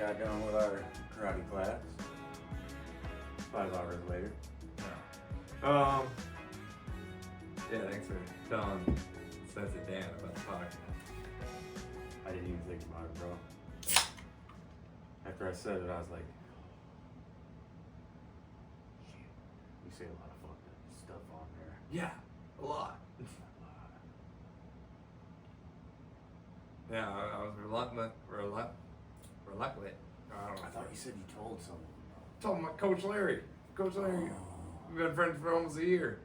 got done with our karate class. 5 hours later. Yeah, thanks for telling Sensei Dan about the podcast. I didn't even think about it, bro. After I said it, I was like, shit, we say a lot of fucked up stuff on there. Yeah, a lot. Yeah, I was reluctant. I don't know. I thought you said you told someone. Told my Coach Larry. Coach Larry, we've been friends for almost a year.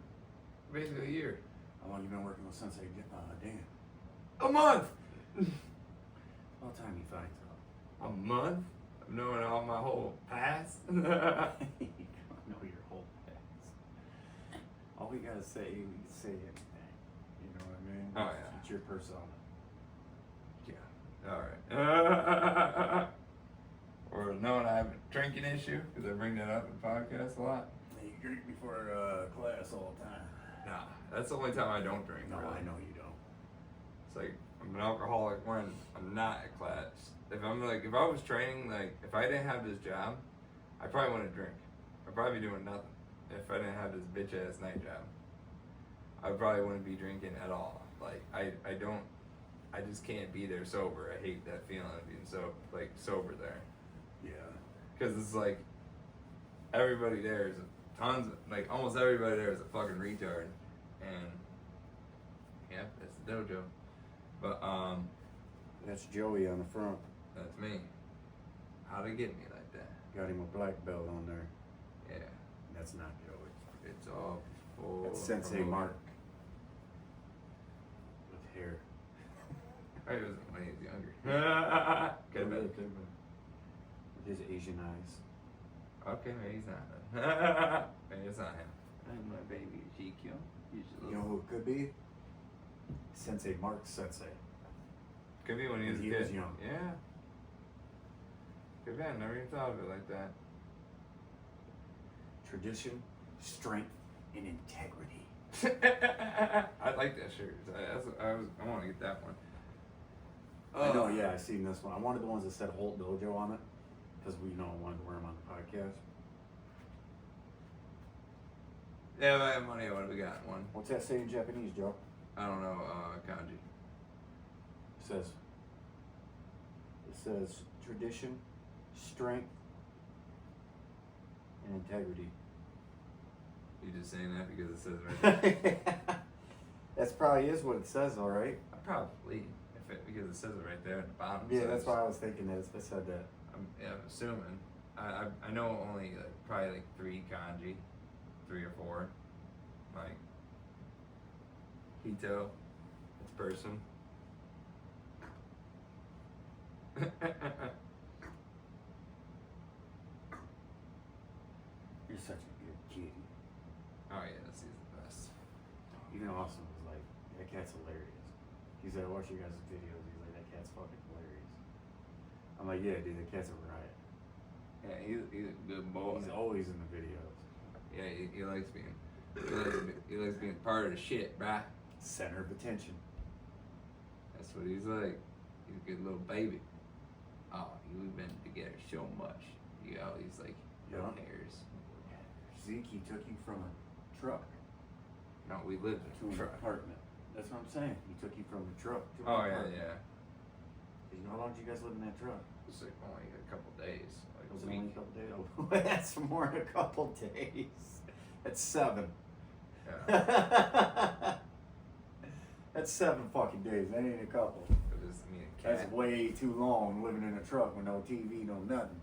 Basically a year. How long you been working with Sensei Dan? A month! About time he finds out. A month? Of knowing all my whole past? You don't know your whole past. All we gotta say, we can say anything. You know what I mean? Oh, yeah. It's your persona. Yeah. Alright. Or knowing I have a drinking issue, because I bring that up in podcasts a lot. You drink before class all the time. Nah, that's the only time I don't drink. No, really. I know you don't. It's like I'm an alcoholic when I'm not at class. If I was training, like if I didn't have this job, I probably wouldn't drink. I'd probably be doing nothing. If I didn't have this bitch ass night job, I probably wouldn't be drinking at all. Like I just can't be there sober. I hate that feeling of being sober there. Yeah. Because it's like everybody there is almost everybody there is a fucking retard, and yeah, that's the dojo. But That's Joey on the front. that's me. How'd it get me like that? Got him a black belt on there. Yeah, That's not Joey. it's all full. That's Sensei Mark. With hair. I was when he was younger. Could've been. With his Asian eyes. Okay, maybe he's not. Then. Maybe it's not him. And my baby Ezekiel. He's a You know little. who it could be? Sensei Mark Sensei. Could be when he was a When he kid. was young. Yeah. Could be. I never even thought of it like that. Tradition, strength, and integrity. I like that shirt. I want to get that one. I know, yeah, I seen this one. I wanted the ones that said Holt Dojo on it, because we know I wanted to wear them on the podcast. Yeah, if I had money, I would have gotten one. What's that say in Japanese, Joe? I don't know, kanji. It says tradition, strength, and integrity. You just saying that because it says right there? That's probably is what it says, all right. Probably, because it says it right there at the bottom. Yeah, so that's it's- why I was thinking that it said that. I'm assuming. I know only probably 3 kanji, 3 or 4. Like Hito, it's person. You're such a good kitty. Oh yeah, he's the best. Even Austin was like, that cat's hilarious. He said, I watch you guys' videos. He's like, that cat's fucking hilarious. I'm like, yeah, dude, that cat's a riot. Yeah, he's a good boy. He's always in the videos. Yeah, he likes being he likes being part of the shit, bruh. Center of attention. That's what he's like. He's a good little baby. Oh, we've been together so much. You know, he's like Yeah. hairs. Zeke, he took you from a truck No, we lived to in a an truck. apartment. That's what I'm saying. He took you from a truck to an Oh yeah, apartment. yeah. You know how long did you guys live in that truck? It was like only a couple days, like Was a it only a week. couple days? Oh, that's more than a couple days. That's 7. Yeah. That's 7 fucking days. That ain't a couple. It was me and Kat. That's way too long living in a truck with no TV, no nothing.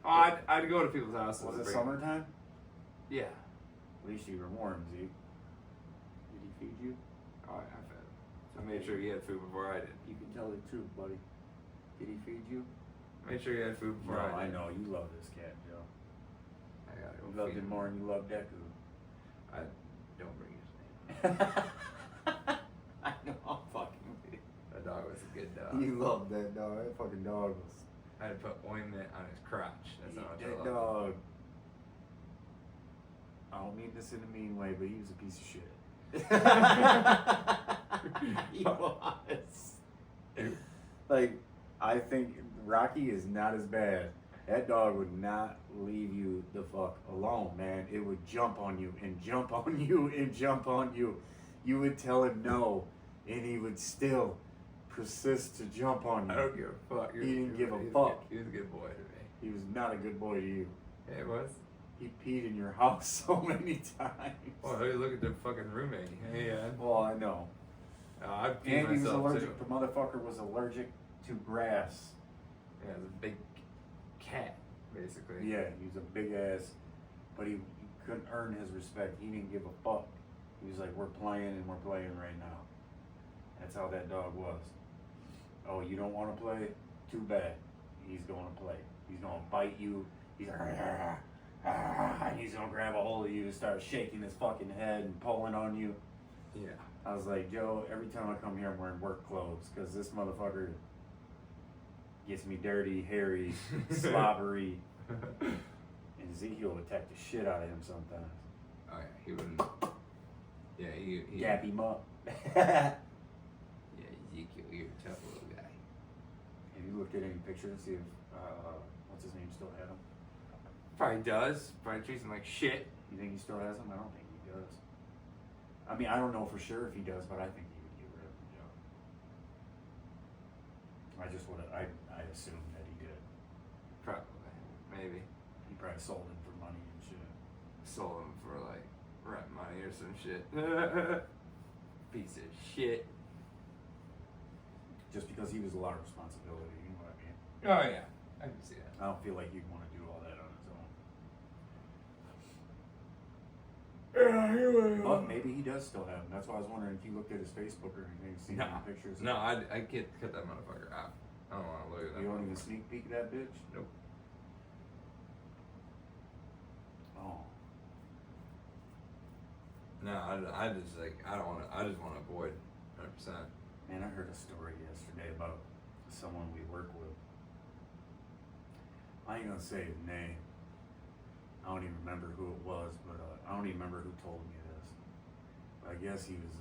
Oh, I'd go to people's houses. Was and it bring- summertime? Yeah. At least you were warm, Zeke. Did he feed you? Oh, yeah, I fed him. I made sure he had food before I did. You can tell the truth, buddy. Did he feed you? Made sure he had food before I I did. know. You love this cat, Joe. I gotta go You loved feed him more than you loved Deku. I don't bring his name. I know, I'm fucking with you. That dog was a good dog. You loved that dog. That fucking dog was. I had to put ointment on his crotch. That's how much I That love him. dog. I don't mean this in a mean way, but he was a piece of shit. He was. Like, I think Rocky is not as bad. That dog would not leave you the fuck alone, man. It would jump on you and jump on you and jump on you. You would tell him no, and he would still persist to jump on you. I don't give a fuck. He didn't give a fuck. He was a good boy to me. He was not a good boy to you. Yeah, it was. He peed in your house so many times. Oh, hey, look at the fucking roommate. Hey, yeah. Well, I know. I peed And he was myself allergic. too. The motherfucker was allergic to grass. Yeah, it was a big cat, basically. Yeah, he was a big ass, but he couldn't earn his respect. He didn't give a fuck. He was like, we're playing and we're playing right now. That's how that dog was. Oh, you don't want to play? Too bad. He's going to play. He's going to bite you. He's like, he's going to grab a hold of you and start shaking his fucking head and pulling on you. Yeah. I was like, Joe, every time I come here, I'm wearing work clothes because this motherfucker gets me dirty, hairy, slobbery. And Ezekiel would attack the shit out of him sometimes. Oh, yeah, he wouldn't. Yeah, he Gap him up. Yeah, Ezekiel, you're a tough little guy. Have you looked at any pictures to see if, what's his name, still had him? Probably does. Probably treats him like shit. You think he still has him? I don't think he does. I mean, I don't know for sure if he does, but I think he would get rid of him, Joe. I just would have, I assumed that he did. Probably. Maybe. He probably sold him for money and shit. Sold him for like rent money or some shit. Piece of shit. Just because he was a lot of responsibility, you know what I mean? Oh, yeah. I can see that. I don't feel like he'd want to do all that on his own. But maybe he does still have him. That's why I was wondering if you looked at his Facebook or anything, seen No, any pictures. no, I can't cut that motherfucker out. I don't want to look at that. You don't even motherfucker. sneak peek that bitch? Nope. Oh. No, I just like I don't want to. I just want to avoid 100%. Man, I heard a story yesterday about someone we work with. I ain't gonna say his name. I don't even remember who it was, but I don't even remember who told me this. But I guess he was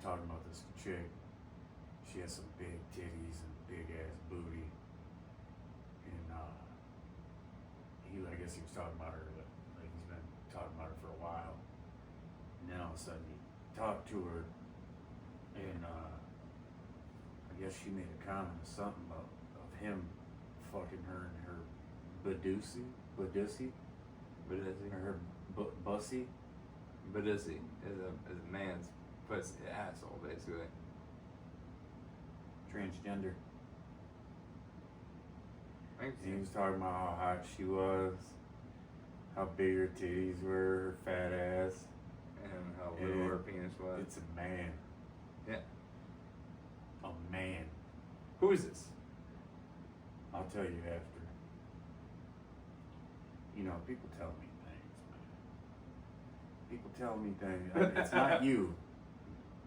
talking about this chick. She has some big titties and big ass booty, and I guess he was talking about her. Like he's been talking about her for a while, and then all of a sudden he talked to her, and I guess she made a comment or something about of him fucking her and her Badusi, or her bussy. Badusi is a man's pussy asshole, basically. Transgender. I can see And he was talking about how hot she was, how big her titties were, her fat ass. and how little Yeah. her penis was. It's a man. Yeah. A man. Who is this? I'll tell you after. You know, people tell me things, man. People tell me things. It's not you.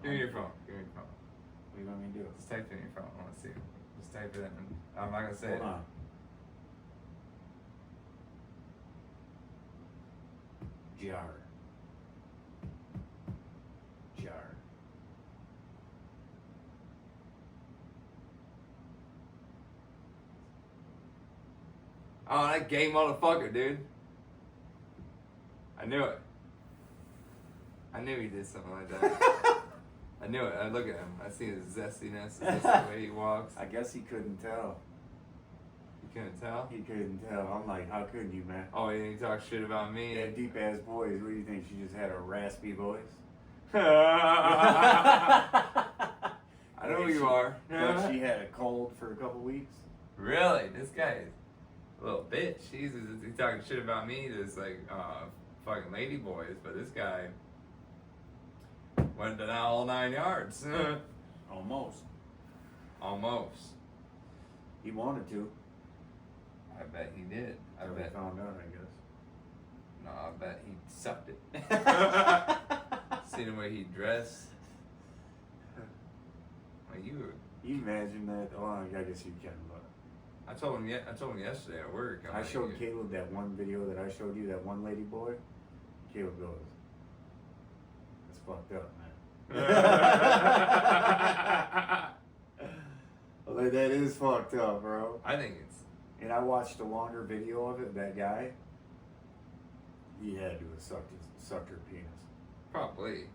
Give me your phone. Give me your phone. What do you want me to do? Just type it in your phone. I want to see. Just type it in. I'm not gonna say Hold it. on. Jar. Oh, that gay motherfucker, dude. I knew it. I knew he did something like that. I knew it. I look at him. I see his zestiness. That's the way he walks. I guess he couldn't tell. You couldn't tell? He couldn't tell. I'm like, how couldn't you, man? Oh, he talk shit about me. That deep ass voice. What do you think? She just had a raspy voice? I know who you are. But she had a cold for a couple weeks. Really? This guy is a little bitch. He's talking shit about me. There's like fucking lady boys, but this guy went to all 9 yards. Almost. Almost. He wanted to. I bet he did. I Till bet. he found out, I guess. No, I bet he sucked it. See the way he dressed. Like you. You imagine that? Oh, I guess you can, but I told him yesterday at work. I'm I like, showed Caleb that one video that I showed you, that one lady boy. Caleb goes, "That's fucked up, man." But that is fucked up, bro. I think it's. And I watched a longer video of it. That guy, he had to have sucked her penis. Probably.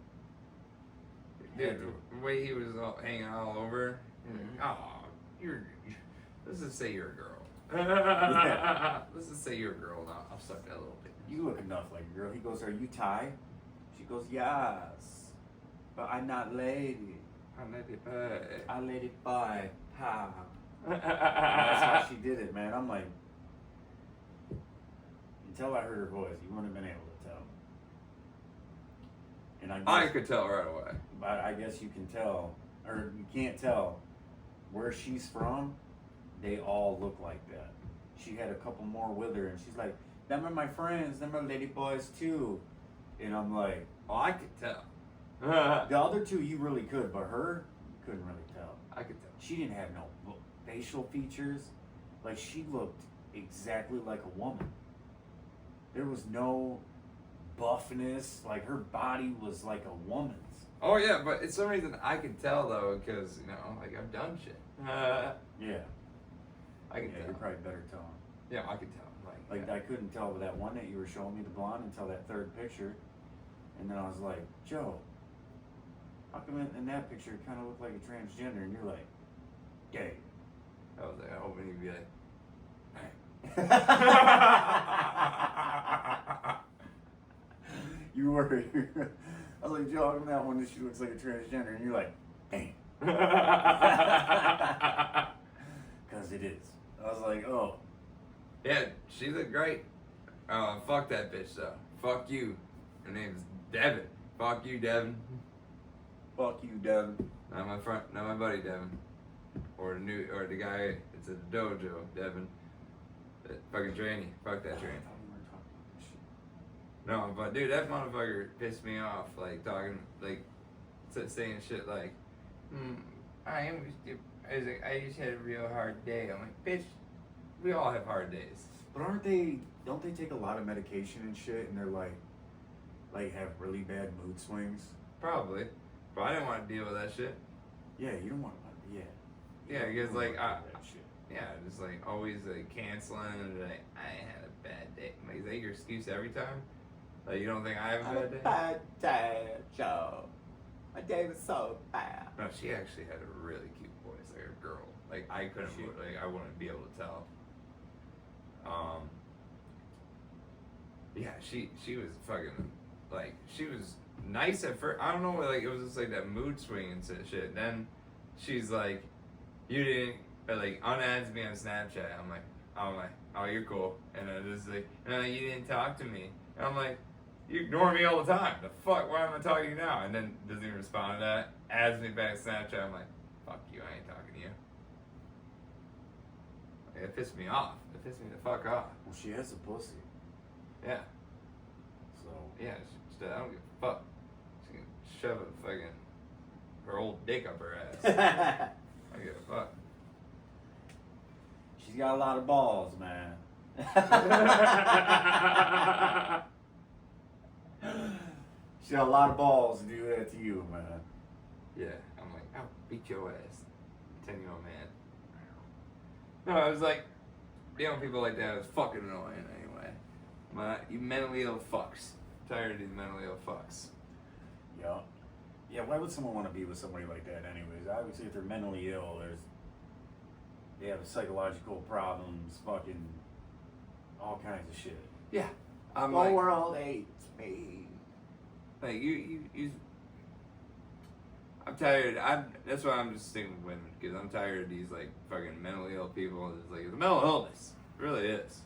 Dude, the way he was hanging all over. Mhm. Oh, let's just say you're a girl. Yeah. Let's just say you're a girl now. I'll suck that little bit. You look enough like a girl. He goes, "Are you Thai?" She goes, "Yes, but I'm not lady. I let it play. I lady by ha." That's how she did it, man. I'm like, until I heard her voice, you wouldn't have been able to tell. And I could tell right away. But I guess you can tell, or you can't tell, where she's from. They all look like that. She had a couple more with her, and she's like, "Them are my friends. Them are lady boys too." And I'm like, Oh, I could tell. the other two you really could, but her, you couldn't really tell. I could tell. She didn't have no facial features. Like, she looked exactly like a woman. There was no buffness. Like, her body was like a woman's. Oh yeah, but it's some reason I can tell though, because like I've done shit. Yeah. I can Yeah, tell. you're probably better telling. Yeah, I can tell. Like, I couldn't tell with that one that you were showing me, the blonde, until that third picture. And then I was like, "Joe, how come in that picture it kind of looked like a transgender?" And you're like, "Gay." I was like, I hope he'd be like, You were. I was like, "Joe, how come that one she looks like a transgender?" And you're like, "Dang." Because it is. I was like, "Oh." yeah, she looked great. Fuck that bitch though. Fuck you. Her name's Devin. Fuck you, Devin. Fuck you, Devin. Not my buddy Devin. Or the guy that's at the dojo, Devin. That fucking trainee. Fuck that I trainee. thought we weren't talking about this shit. No, but dude, that motherfucker pissed me off. Like talking, like saying shit like, I am stupid. I was like, I just had a real hard day. I'm like, bitch, we all have hard days. But don't they take a lot of medication and shit, and they're like have really bad mood swings? Probably, but I didn't want to deal with that shit. Yeah, you don't want to, yeah. Yeah, because You don't like wanna do that shit. yeah, just like always like canceling and like I had a bad day. Like, is that your excuse every time? Like you don't think I have a bad day? Bad day, Joe. My day was so bad. No, she actually had a really cute voice, like a girl. Like I couldn't, like I wouldn't be able to tell. Yeah, she was fucking like she was nice at first. I don't know, like it was just like that mood swing and shit. Then she's like, you didn't like unadds me on Snapchat. I'm like, oh you're cool. And then just like, no, you didn't talk to me. And I'm like, you ignore me all the time. The fuck? Why am I talking to you now? And then doesn't even respond to that. Adds me back to Snapchat. I'm like, fuck you. I ain't talking to you. Like, it pissed me off. It pissed me the fuck off. Well, she has a pussy, Yeah. so. Yeah. I don't give a fuck. She can shove a fucking her old dick up her ass. I don't give a fuck. She's got a lot of balls, man. She got a lot of balls to do that to you, man. Yeah. I'm like, I'll beat your ass. 10-year-old man. No, I was like, dealing with people like that is fucking annoying anyway. You mentally ill fucks. I'm tired of these mentally ill fucks. Yeah. Yeah, why would someone want to be with somebody like that anyways? Obviously, if they're mentally ill, they have psychological problems, fucking all kinds of shit. Yeah. I'm The like, world hates me. like you I'm tired. That's why I'm just sticking with women, because I'm tired of these like fucking mentally ill people. It's like it's a mental illness. It really is.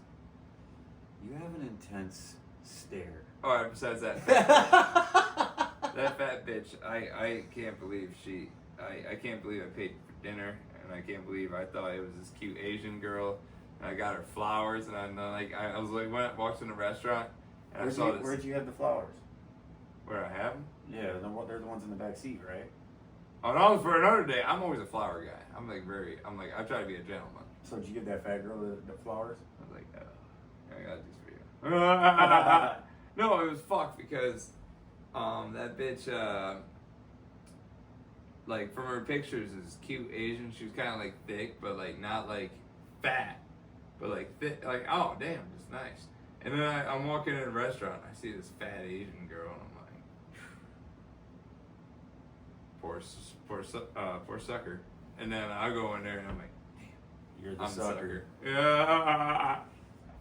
You have an intense stare. All right. Besides that, that fat bitch. I can't believe I can't believe I paid for dinner, and I can't believe I thought it was this cute Asian girl, and I got her flowers, and I was like when I walked in the restaurant, and I saw this. Where'd you have the flowers? Where I have them? Yeah, they're the ones in the back seat, right? Oh no, for another day. I'm always a flower guy. I try to be a gentleman. So did you give that fat girl the flowers? I was like, I got this for you. No, it was fucked because that bitch like from her pictures, is cute Asian. She was kind of like thick, but like not like fat, but like thick. Like, oh damn, it's nice. And then I'm walking in a restaurant. I see this fat Asian girl, and I'm like, poor sucker. And then I go in there, and I'm like, damn, You're the I'm sucker. the sucker. Yeah.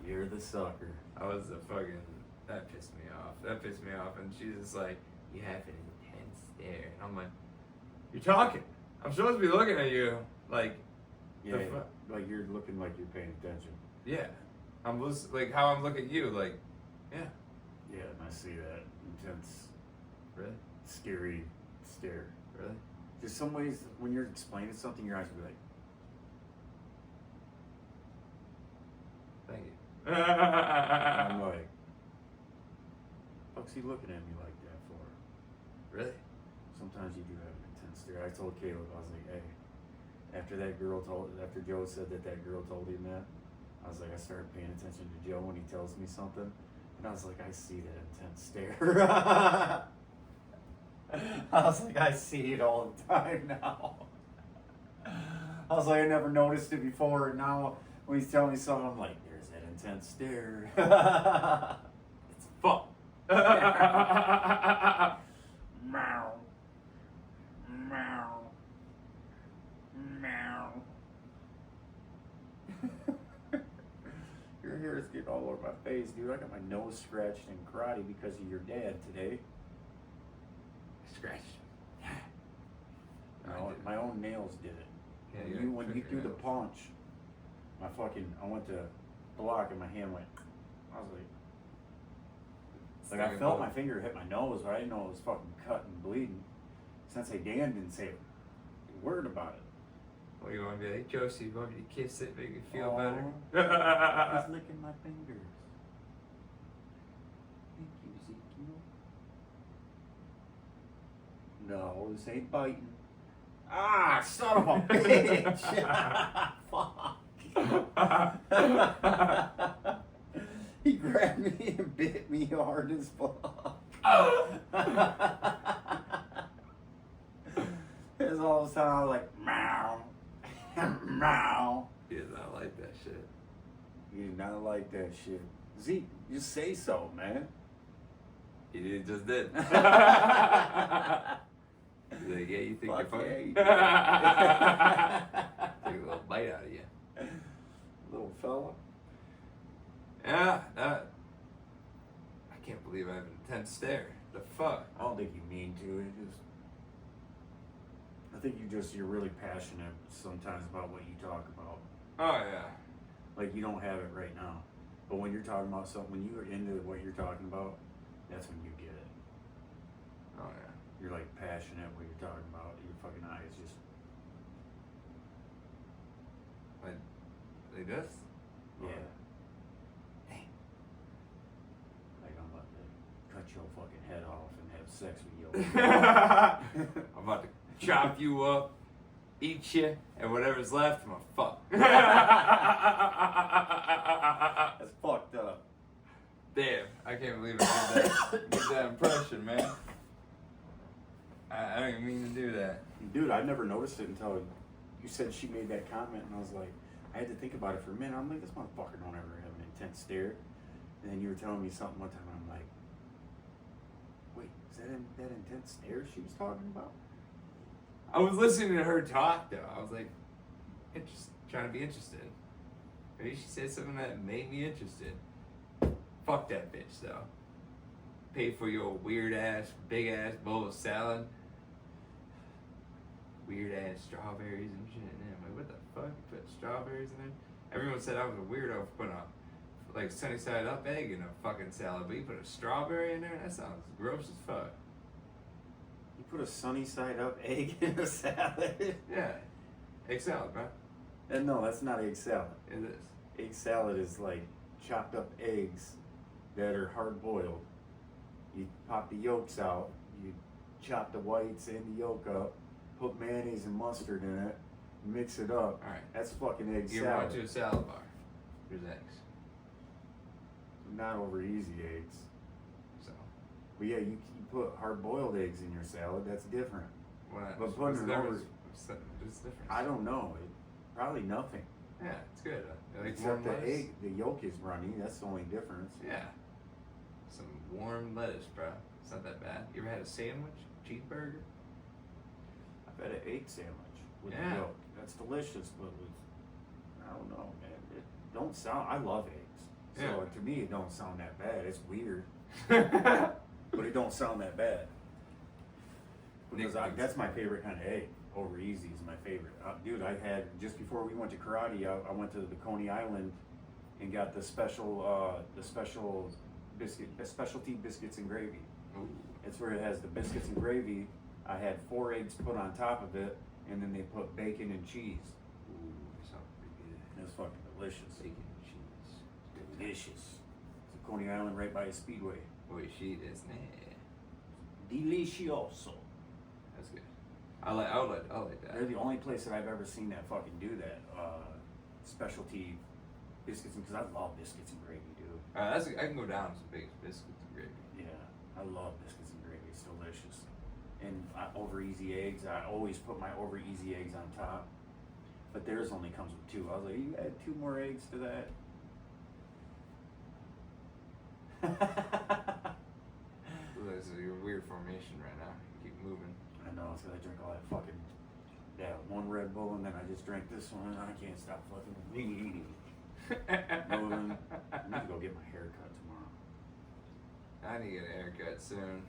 You're the sucker. I was the fucking. That pissed me off. And she's just like, you have an intense stare. And I'm like, you're talking. I'm supposed to be looking at you. Like, Yeah, like you're looking like you're paying attention. yeah. Like how I'm looking at you. Like, yeah. Yeah, and I see that intense, Really? scary stare. Really? There's some ways when you're explaining something, your eyes will be like, Thank you. I'm like, what's he looking at me like that for? Really? Sometimes you do have an intense stare. I told Caleb, I was like, hey, after Joe said that girl told him that, I was like, I started paying attention to Joe when he tells me something, and I was like, I see that intense stare. I was like, I see it all the time now. I was like, I never noticed it before, and now when he's telling me something, I'm like, there's that intense stare. It's fun. Meow. Meow. Meow. Your hair is getting all over my face, dude. I got my nose scratched in karate because of your dad today. Scratch. No, my own nails did it. Yeah, When you threw the punch, I went to block and my hand went. I was like I felt my finger hit my nose, but I didn't know it was fucking cut and bleeding. Sensei Dan didn't say a word about it. Well, you want to be like, Josie, you want me to kiss it, make it feel Aw. better? He's licking my fingers. Thank you, Ezekiel. No, this ain't biting. Ah, son of a bitch! Fuck. He grabbed me and bit me hard as fuck. It's all the time I was like, meow, meow. He does not like that shit. You do not like that shit. Zeke, just say so, man. He just did. He's like, yeah, you think Fuck you're funny? yeah, you Take a little bite out of you. little fella. Yeah, that. I can't believe I have an intense stare. The fuck? I don't think you mean to. I think you're really passionate sometimes about what you talk about. Oh yeah. Like you don't have it right now, but when you're talking about something, when you're into what you're talking about, that's when you get it. Oh yeah. You're like passionate what you're talking about. Your fucking eyes just. Like this? Yeah. Like I'm about to cut your fucking head off and have sex with you. I'm about to chop you up, eat you, and whatever's left, I'm gonna fuck. That's fucked up. Damn, I can't believe I did that impression, man. I don't even mean to do that. Dude, I never noticed it until you said she made that comment, and I was like, I had to think about it for a minute. I'm like, this motherfucker don't ever have an intense stare. And then you were telling me something one time, and I'm like, wait, is that that intense stare she was talking about? I was listening to her talk, though. I was like, trying to be interested. Maybe she said something that made me interested. Fuck that bitch, though. Pay for your weird ass, big ass bowl of salad. Weird ass strawberries and shit in there. I'm like, what the fuck? You put strawberries in there? Everyone said I was a weirdo for putting a like sunny side up egg in a fucking salad, but you put a strawberry in there? That sounds gross as fuck. You put a sunny side up egg in a salad? Yeah. Egg salad, bro. And no, that's not egg salad. It is. Egg salad is like chopped up eggs that are hard boiled. You pop the yolks out, you chop the whites and the yolk up, put mayonnaise and mustard in it, mix it up. Alright. That's fucking egg You salad. went to a salad bar. There's eggs. Not over easy eggs. So. But yeah, you put hard boiled eggs in your salad, that's different. But putting it over, It's different. I don't know. Probably nothing. Yeah, it's good. Like Except warm the lettuce. egg, the yolk is runny. That's the only difference. Yeah. Some warm lettuce, bro. It's not that bad. You ever had a sandwich? Cheeseburger? I've had an egg sandwich with Yeah. yolk. That's delicious, but with, I don't know, man. It don't sound. I love eggs, so Yeah. to me it don't sound that bad. It's weird, but it don't sound that bad. Because that's my favorite kind of egg. Over easy is my favorite. Dude, I had just before we went to karate. I went to the Coney Island and got the special biscuit, specialty biscuits and gravy. Ooh. It's where it has the biscuits and gravy. I had 4 eggs put on top of it, and then they put bacon and cheese. Ooh, sounds pretty good. It's fucking delicious. Bacon and cheese. Delicious. It's a Coney Island right by a speedway. Boy, she is Delicioso. That's good. I like that. They're the only place that I've ever seen that fucking do that. Specialty biscuits, because I love biscuits and gravy, dude. I can go down some big biscuits and gravy. Yeah, I love biscuits and gravy. It's delicious. And over easy eggs, I always put my over easy eggs on top. But theirs only comes with 2. I was like, you add 2 more eggs to that? This is your weird formation right now. You keep moving. I know, it's 'cause I drink all that fucking, 1 Red Bull, and then I just drank this one, and I can't stop fucking moving. I need to go get my hair cut tomorrow. I need to get a haircut soon.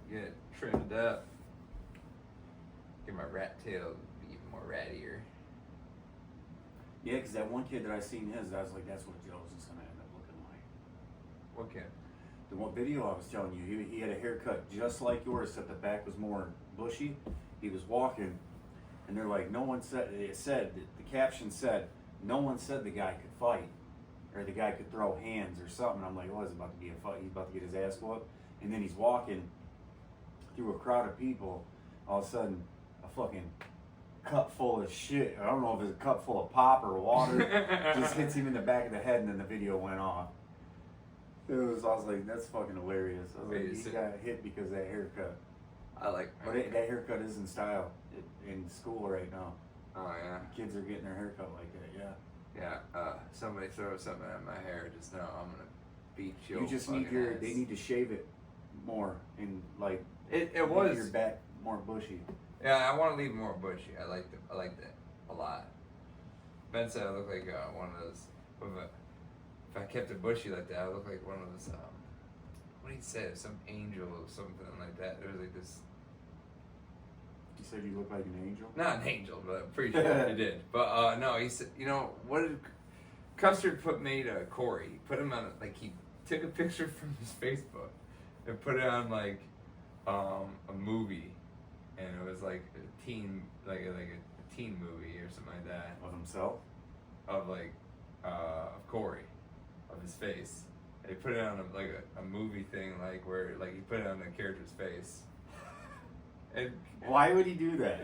Get it trimmed up. Get my rat tail be even more rattier. Yeah, because that one kid that I seen his, I was like, that's what Joe's is going to end up looking like. What kid? The one video I was telling you, he had a haircut just like yours, except the back was more bushy. He was walking, and they're like, no one said, the caption said, no one said the guy could fight, or the guy could throw hands or something. I'm like, oh, it's about to be a fight. He's about to get his ass whooped. And then he's walking through a crowd of people. All of a sudden, a fucking cup full of shit. I don't know if it's a cup full of pop or water. Just hits him in the back of the head, and then the video went off. I was like, that's fucking hilarious. I was like, he got hit because of that haircut. I like. But that haircut is in style in school right now. Oh yeah. Kids are getting their haircut like that, yeah. Yeah. Somebody throws something at my hair, just know I'm gonna beat you. You just need they need to shave it more and like It make was your back more bushy. Yeah, I want to leave it more bushy. I liked it a lot. Ben said I look like one of those. If I kept it bushy like that, I look like one of those. What did he say? Some angel or something like that. There was like this. You said you look like an angel? Not an angel, but I'm pretty sure he did. But no, he said, what did Custard made Corey? He put him on he took a picture from his Facebook and put it on a movie, and it was like a teen a teen movie or something like that Of himself? of Corey, of his face. And he put it on a movie thing where he put it on the character's face. And Why would he do that?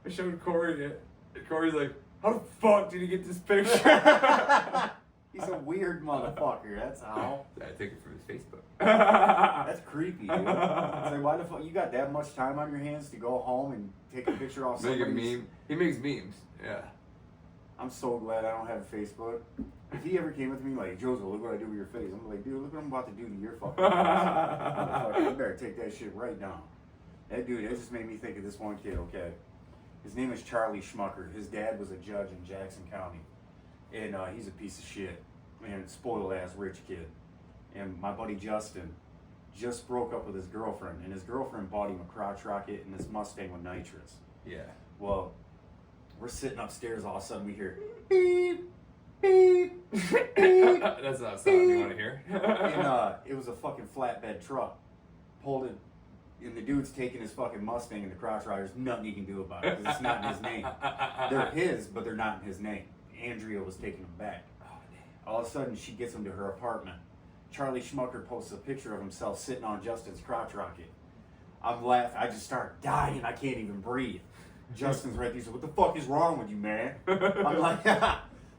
I showed Corey it, and Corey's like, how the fuck did he get this picture? He's a weird motherfucker, that's how. I took it from his Facebook. That's creepy, dude. It's like, why the fuck? You got that much time on your hands to go home and take a picture off Make a somebody's... meme. He makes memes, yeah. I'm so glad I don't have a Facebook. If he ever came with me like, Joseph, look what I do with your face. I'm like, dude, look what I'm about to do to your fucking face. Motherfucker, you better take that shit right down. That dude, it just made me think of this one kid, okay? His name is Charlie Schmucker. His dad was a judge in Jackson County. And he's a piece of shit. Man, spoiled ass rich kid. And my buddy Justin just broke up with his girlfriend. And his girlfriend bought him a crotch rocket and this Mustang with nitrous. Yeah. Well, we're sitting upstairs, all of a sudden we hear beep, beep, beep. That's not a sound you want to hear. And it was a fucking flatbed truck. Pulled it, and the dude's taking his fucking Mustang and the crotch rider. There's nothing he can do about it because it's not in his name. They're his, but they're not in his name. Andrea was taking them back. All of a sudden, she gets him to her apartment. Charlie Schmucker posts a picture of himself sitting on Justin's crotch rocket. I'm laughing. I just start dying. I can't even breathe. Justin's right there. He said, what the fuck is wrong with you, man? I'm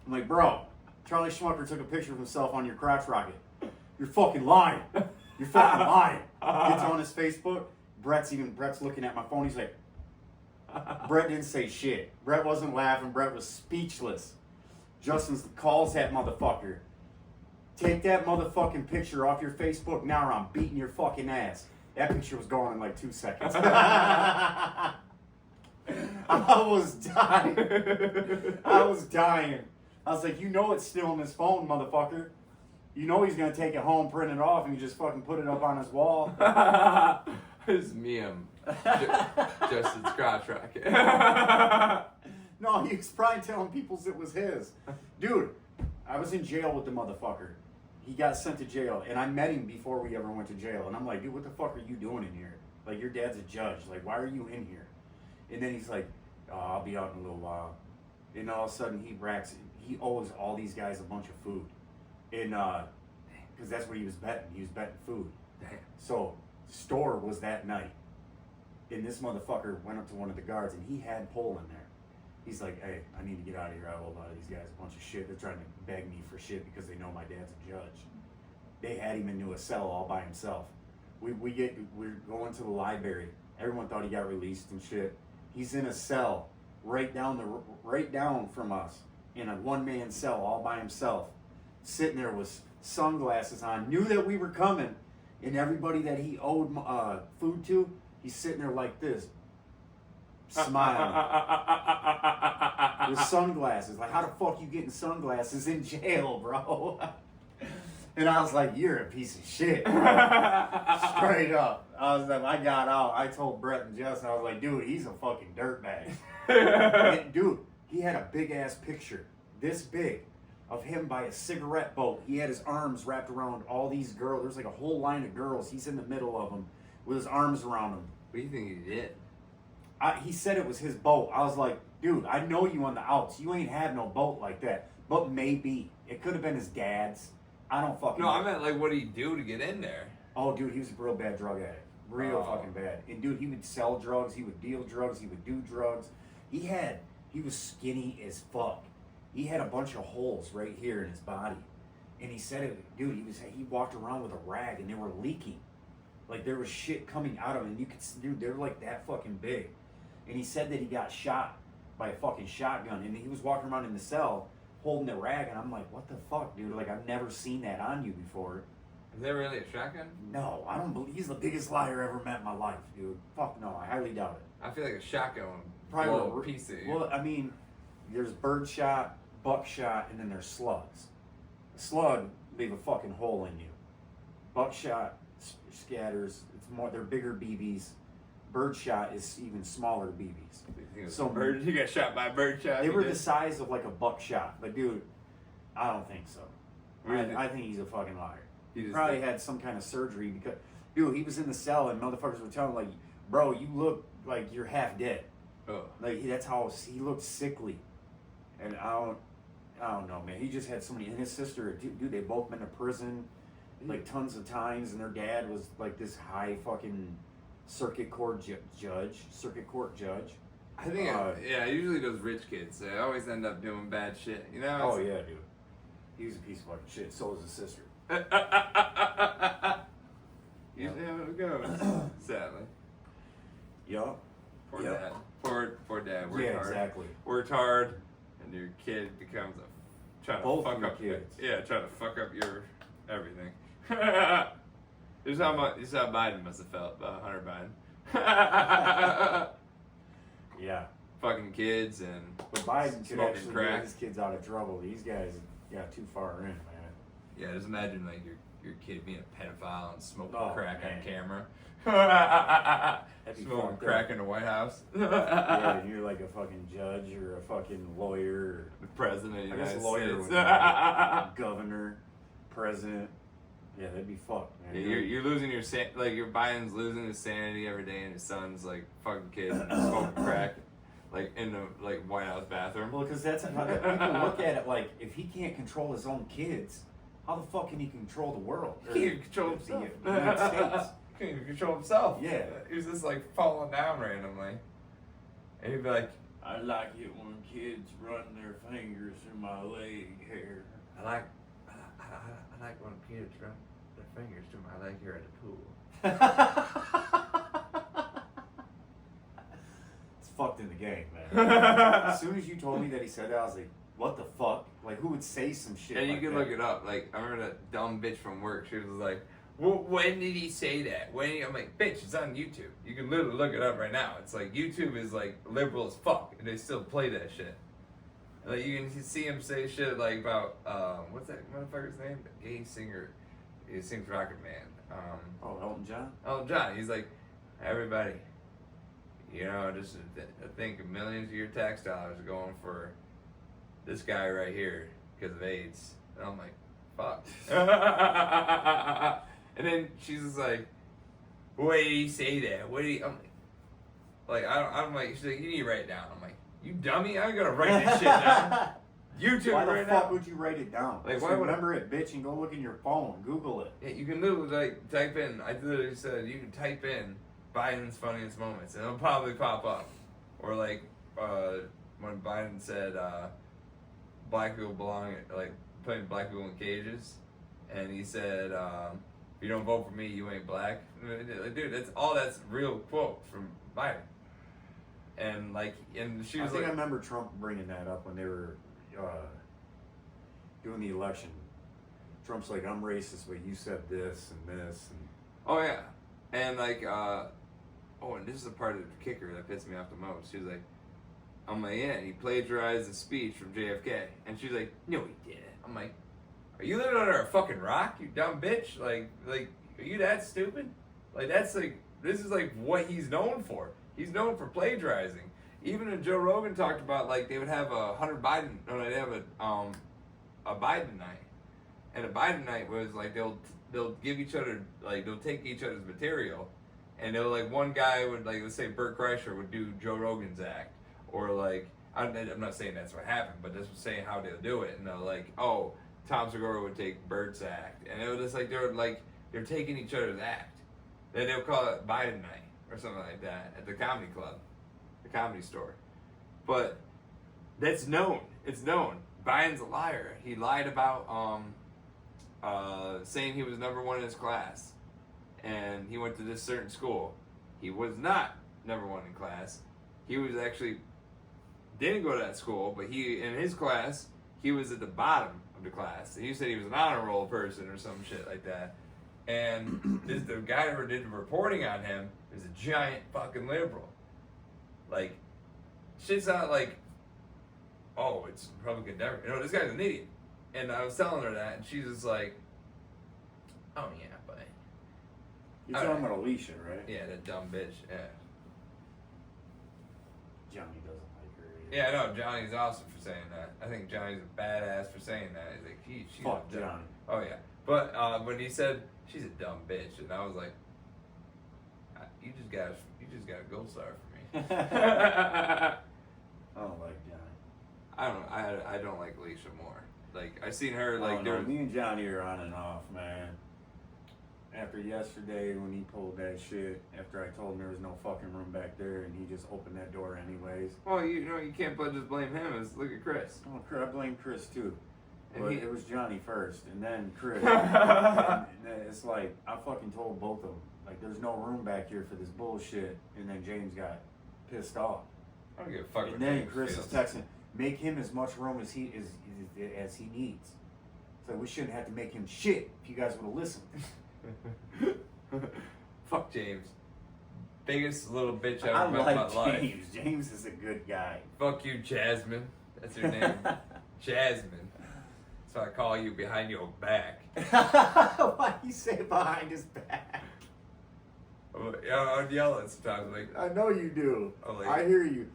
like, bro, Charlie Schmucker took a picture of himself on your crotch rocket. You're fucking lying. You're fucking lying. Gets on his Facebook. Brett's looking at my phone. He's like, Brett didn't say shit. Brett wasn't laughing. Brett was speechless. Justin calls that motherfucker. Take that motherfucking picture off your Facebook now or I'm beating your fucking ass. That picture was gone in like 2 seconds. I was dying. I was dying. I was like, you know it's still in his phone, motherfucker. You know he's going to take it home, print it off, and you just fucking put it up on his wall. It's meme. Justin's crotch rocket. No, he was probably telling people it was his. Dude, I was in jail with the motherfucker. He got sent to jail, and I met him before we ever went to jail. And I'm like, dude, what the fuck are you doing in here? Like, your dad's a judge. Like, why are you in here? And then he's like, oh, I'll be out in a little while. And all of a sudden, he owes all these guys a bunch of food. And, because that's what he was betting. He was betting food. Damn. So, store was that night. And this motherfucker went up to one of the guards, and he had pole in there. He's like, hey, I need to get out of here. I owe a lot of these guys a bunch of shit. They're trying to beg me for shit because they know my dad's a judge. They had him into a cell all by himself. We're going to the library. Everyone thought he got released and shit. He's in a cell right down from us in a one-man cell all by himself, sitting there with sunglasses on. Knew that we were coming, and everybody that he owed food to, he's sitting there like this, smiling with sunglasses. Like, how the fuck you getting sunglasses in jail, bro? And I was like, you're a piece of shit, bro. Straight up. I was like, I got out. I told Brett and Justin, I was like, dude, he's a fucking dirtbag. And, dude, he had a big ass picture, this big, of him by a cigarette boat. He had his arms wrapped around all these girls. There's like a whole line of girls. He's in the middle of them with his arms around them. What do you think he did? He said it was his boat. I was like, dude, I know you on the outs. You ain't have no boat like that. But maybe. It could have been his dad's. I don't fucking know. No, I meant like, what did he do to get in there? Oh, dude, he was a real bad drug addict. Real Oh. fucking bad. And, dude, he would sell drugs. He would deal drugs. He would do drugs. He was skinny as fuck. He had a bunch of holes right here in his body. And he said it, dude, he walked around with a rag and they were leaking. Like, there was shit coming out of him. And you could see, dude, they were like that fucking big. And he said that he got shot by a fucking shotgun. And he was walking around in the cell holding the rag. And I'm like, what the fuck, dude? Like, I've never seen that on you before. Is that really a shotgun? No, I don't believe. He's the biggest liar I ever met in my life, dude. Fuck no, I highly doubt it. I feel like a shotgun would Probably blow would- a piece of you. Well, I mean, there's birdshot, buckshot, and then there's slugs. A slug leave a fucking hole in you. Buckshot scatters. It's more. They're bigger BBs. Birdshot is even smaller BBs. So you got shot by a birdshot. they you were did? the size of like a buckshot. But dude, I don't think so. Really? I think he's a fucking liar. He He just probably did. had some kind of surgery because, dude, he was in the cell and motherfuckers were telling him, like, bro, you look like you're half dead. Oh. Like, that's how he looked sickly. And I don't know, man. He just had so many. And his sister, dude, they both been to prison like tons of times. And their dad was like this high fucking circuit court judge. I think, usually those rich kids, they always end up doing bad shit. You know? Oh, yeah, dude. He was a piece of fucking shit. So was his sister. Usually how it goes, sadly. Yup. Poor Yep. dad. Poor dad. Worked Yeah, hard. exactly. Worked hard, and your kid becomes trying to Both fuck of your up kids. trying to fuck up your everything. This is how Biden must have felt about Hunter Biden. Yeah. Fucking kids and But Biden could smoking actually crack. get his kids out of trouble. These guys got too far in, man. Yeah, just imagine like your kid being a pedophile and smoking Oh, crack man. on camera. That'd be Smoking fucked crack up. in the White House. Yeah, and you're like a fucking judge or a fucking lawyer The president of the or I guess United a lawyer States. would be a governor, president. Yeah, that'd be fucked, man. Yeah, you're losing your your Biden's losing his sanity every day, and his son's like fucking kids and smoking crack, like in the White House bathroom. Well, because that's how people look at it. Like, if he can't control his own kids, how the fuck can he control the world? He can't even control The himself. United States. Can't even control himself. Yeah. He was just like falling down randomly, and he'd be like, I like it when kids run their fingers through my leg hair. I like when kids run their fingers through my leg here at the pool. It's fucked in the game, man. As soon as you told me that he said that, I was like, what the fuck? Like, who would say some shit And you like can that? look it up. Like, I remember that dumb bitch from work. She was like, well, when did he say that? I'm like, bitch, it's on YouTube. You can literally look it up right now. It's like, YouTube is like liberal as fuck, and they still play that shit. And, like, you can see him say shit like about, what's that motherfucker's name? The gay singer. He sings Rocket Man. Elton John? Elton John. He's like, everybody, you know, just I think millions of your tax dollars are going for this guy right here because of AIDS. And I'm like, fuck. And then she's just like, what did he say that? What did he, I'm like, she's like, you need to write it down. I'm like, you dummy, I gotta write this shit down. YouTube Why the right fuck now. would you write it down? Like, Just why would I- remember it, bitch, and go look in your phone. Google it. Yeah, you can literally like type in. I literally said you can type in Biden's funniest moments, and it'll probably pop up. Or like when Biden said black people belong, like putting black people in cages, and he said if you don't vote for me, you ain't black. Like, dude, that's real quote from Biden. And like, and she was I think like, I remember Trump bringing that up when they were doing the election. Trump's like, I'm racist, but you said this and this. And oh yeah, and like, and this is the part of the kicker that pissed me off the most. She was like, I'm like, yeah, he plagiarized a speech from JFK, and she's like, no, he didn't. I'm like, are you living under a fucking rock, you dumb bitch? Like, are you that stupid? Like, that's like, this is like what he's known for. He's known for plagiarizing. Even when Joe Rogan talked about, like, they would have they'd have a Biden night. And a Biden night was like, they'll give each other, like, they'll take each other's material, and they'll, like, one guy would, like, let's say Bert Kreischer would do Joe Rogan's act, or like, I'm not saying that's what happened, but this was saying how they'll do it, and they'll like, oh, Tom Segura would take Bert's act, and it was just like, they're taking each other's act. Then they'll call it Biden night, or something like that, at the comedy club, the comedy store. But that's known. It's known. Biden's a liar. He lied about saying he was number one in his class, and he went to this certain school. He was not number one in class. He was actually didn't go to that school, but in his class, he was at the bottom of the class. And he said he was an honor roll person or some shit like that. And the guy who did the reporting on him is a giant fucking liberal. Like, shit's not like, oh, it's Republican Democrat. You know, this guy's an idiot. And I was telling her that, and she's just like, oh yeah, but you're talking about Alicia, right? yeah, that dumb bitch. Yeah. Johnny doesn't like her either. Yeah, I know, Johnny's awesome for saying that. I think Johnny's a badass for saying that. He's like, she's Fuck a dumb. Johnny. Oh yeah. But when he said she's a dumb bitch, and I was like, you just got a gold star for me. I don't like Johnny. I don't like Alicia more. Like, I seen her like no, me and Johnny are on and off, man. After yesterday when he pulled that shit, after I told him there was no fucking room back there, and he just opened that door anyways. Well, you know, you can't just blame him. Look at Chris. Oh, I blame Chris too. And But he- it was Johnny first, and then Chris. and it's like, I fucking told both of them, like, there's no room back here for this bullshit, and then James got pissed off. I don't give a fuck. And what then James Chris feels. is texting, make him as much room as he needs. So we shouldn't have to make him shit if you guys would have listened. Fuck James. Biggest little bitch I I ever met in my like life. James. James is a good guy. Fuck you, Jasmine. That's your name. Jasmine. So I call you behind your back. Why you say behind his back? I'd yell at sometimes like, I know you do. Oh, like- I hear you.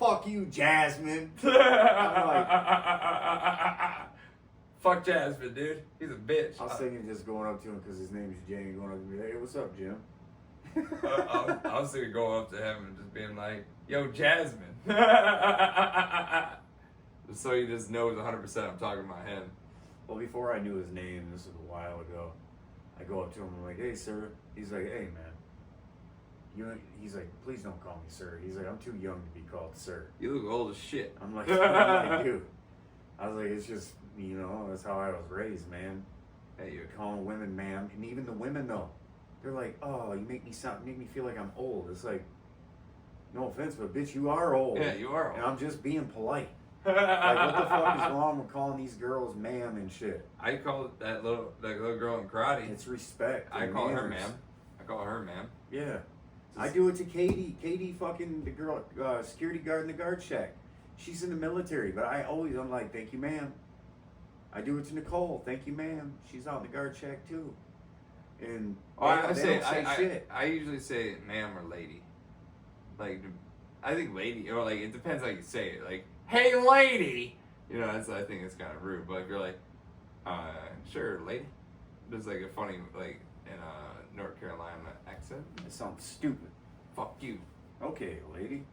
Fuck you, Jasmine. fuck Jasmine, dude. He's a bitch. I was thinking just going up to him because his name is Jamie, going up to me, hey, what's up, Jim? I was thinking going up to him and just being like, yo, Jasmine. So he just knows 100% I'm talking about him. Well, before I knew his name, this was a while ago, I go up to him, I'm like, hey, sir. He's like, hey, man. He's like, please don't call me sir. He's like, I'm too young to be called sir. You look old as shit. I'm like, I do. I was like, it's just, that's how I was raised, man. Hey, you. Calling women ma'am, and even the women though, they're like, oh, you make me feel like I'm old. It's like, No offense, but bitch, you are old. Yeah, you are And old. I'm just being polite. Like, what the fuck is wrong with calling these girls ma'am and shit? I call that little girl in karate. It's respect. I and call her manners. ma'am. I call her ma'am. Yeah. I do it to Katie. Katie fucking, the girl, security guard in the guard shack. She's in the military, but I'm like, thank you, ma'am. I do it to Nicole. Thank you, ma'am. She's out in the guard shack too. And they don't say shit. I usually say ma'am or lady. Like, I think lady, or like, it depends how you say it. Like, hey lady! You know, I think it's kind of rude, but if you're like, sure, lady. There's like a funny, like, in a North Carolina accent. It sounds stupid. Fuck you. Okay, lady.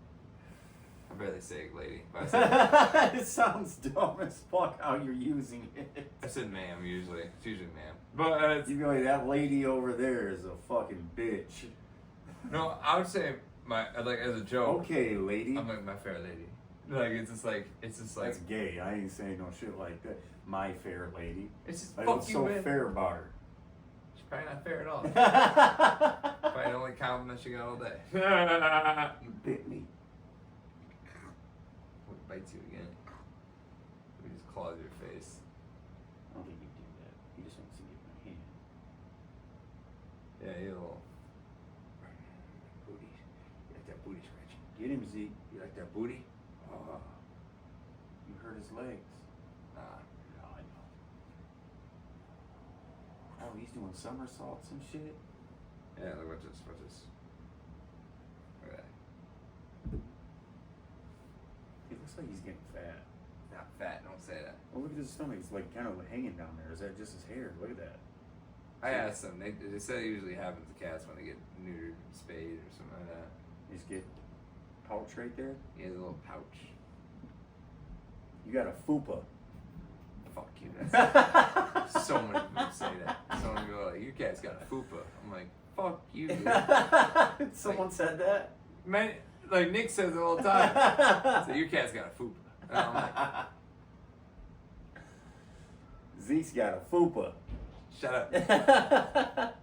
I barely say lady. But I said, It sounds dumb as fuck how you're using it. I said ma'am usually. It's usually ma'am. But it's, You go, that lady over there is a fucking bitch. no, I would say my, like, as a joke. Okay, lady. I'm like, my fair lady. Like, it's just like, That's gay. I ain't saying no shit like that. My fair lady. it's just Like, fuck what's you, so man. fair about her? She's probably not fair at all. Probably the only compliment she got all day. You bit me. What bites you again? We just claws your face. I don't think you do that. He just wants to get my hand. Yeah, you little. Booty. You like that booty scratching? Get him, Zeke. You like that booty? Oh. You hurt his legs. Nah. No, I know. Oh, he's doing somersaults and shit. Yeah, look, watch this, watch this. Look at that. It looks like he's getting fat. Not fat, don't say that. Oh, look at his stomach. It's like kind of hanging down there. Is that just his hair? Look at that. I asked them, they said it usually happens to cats when they get neutered, spayed, or something like that. You just get pouch right there. He has a little pouch. You got a fupa. Fuck you. That's so many people say that. So many people are like, your cat's got a fupa. I'm like, fuck you, dude. Someone said that? Man, like Nick says it all the time. So your cat's got a fupa. And I'm like, Zeke's got a fupa. shut up.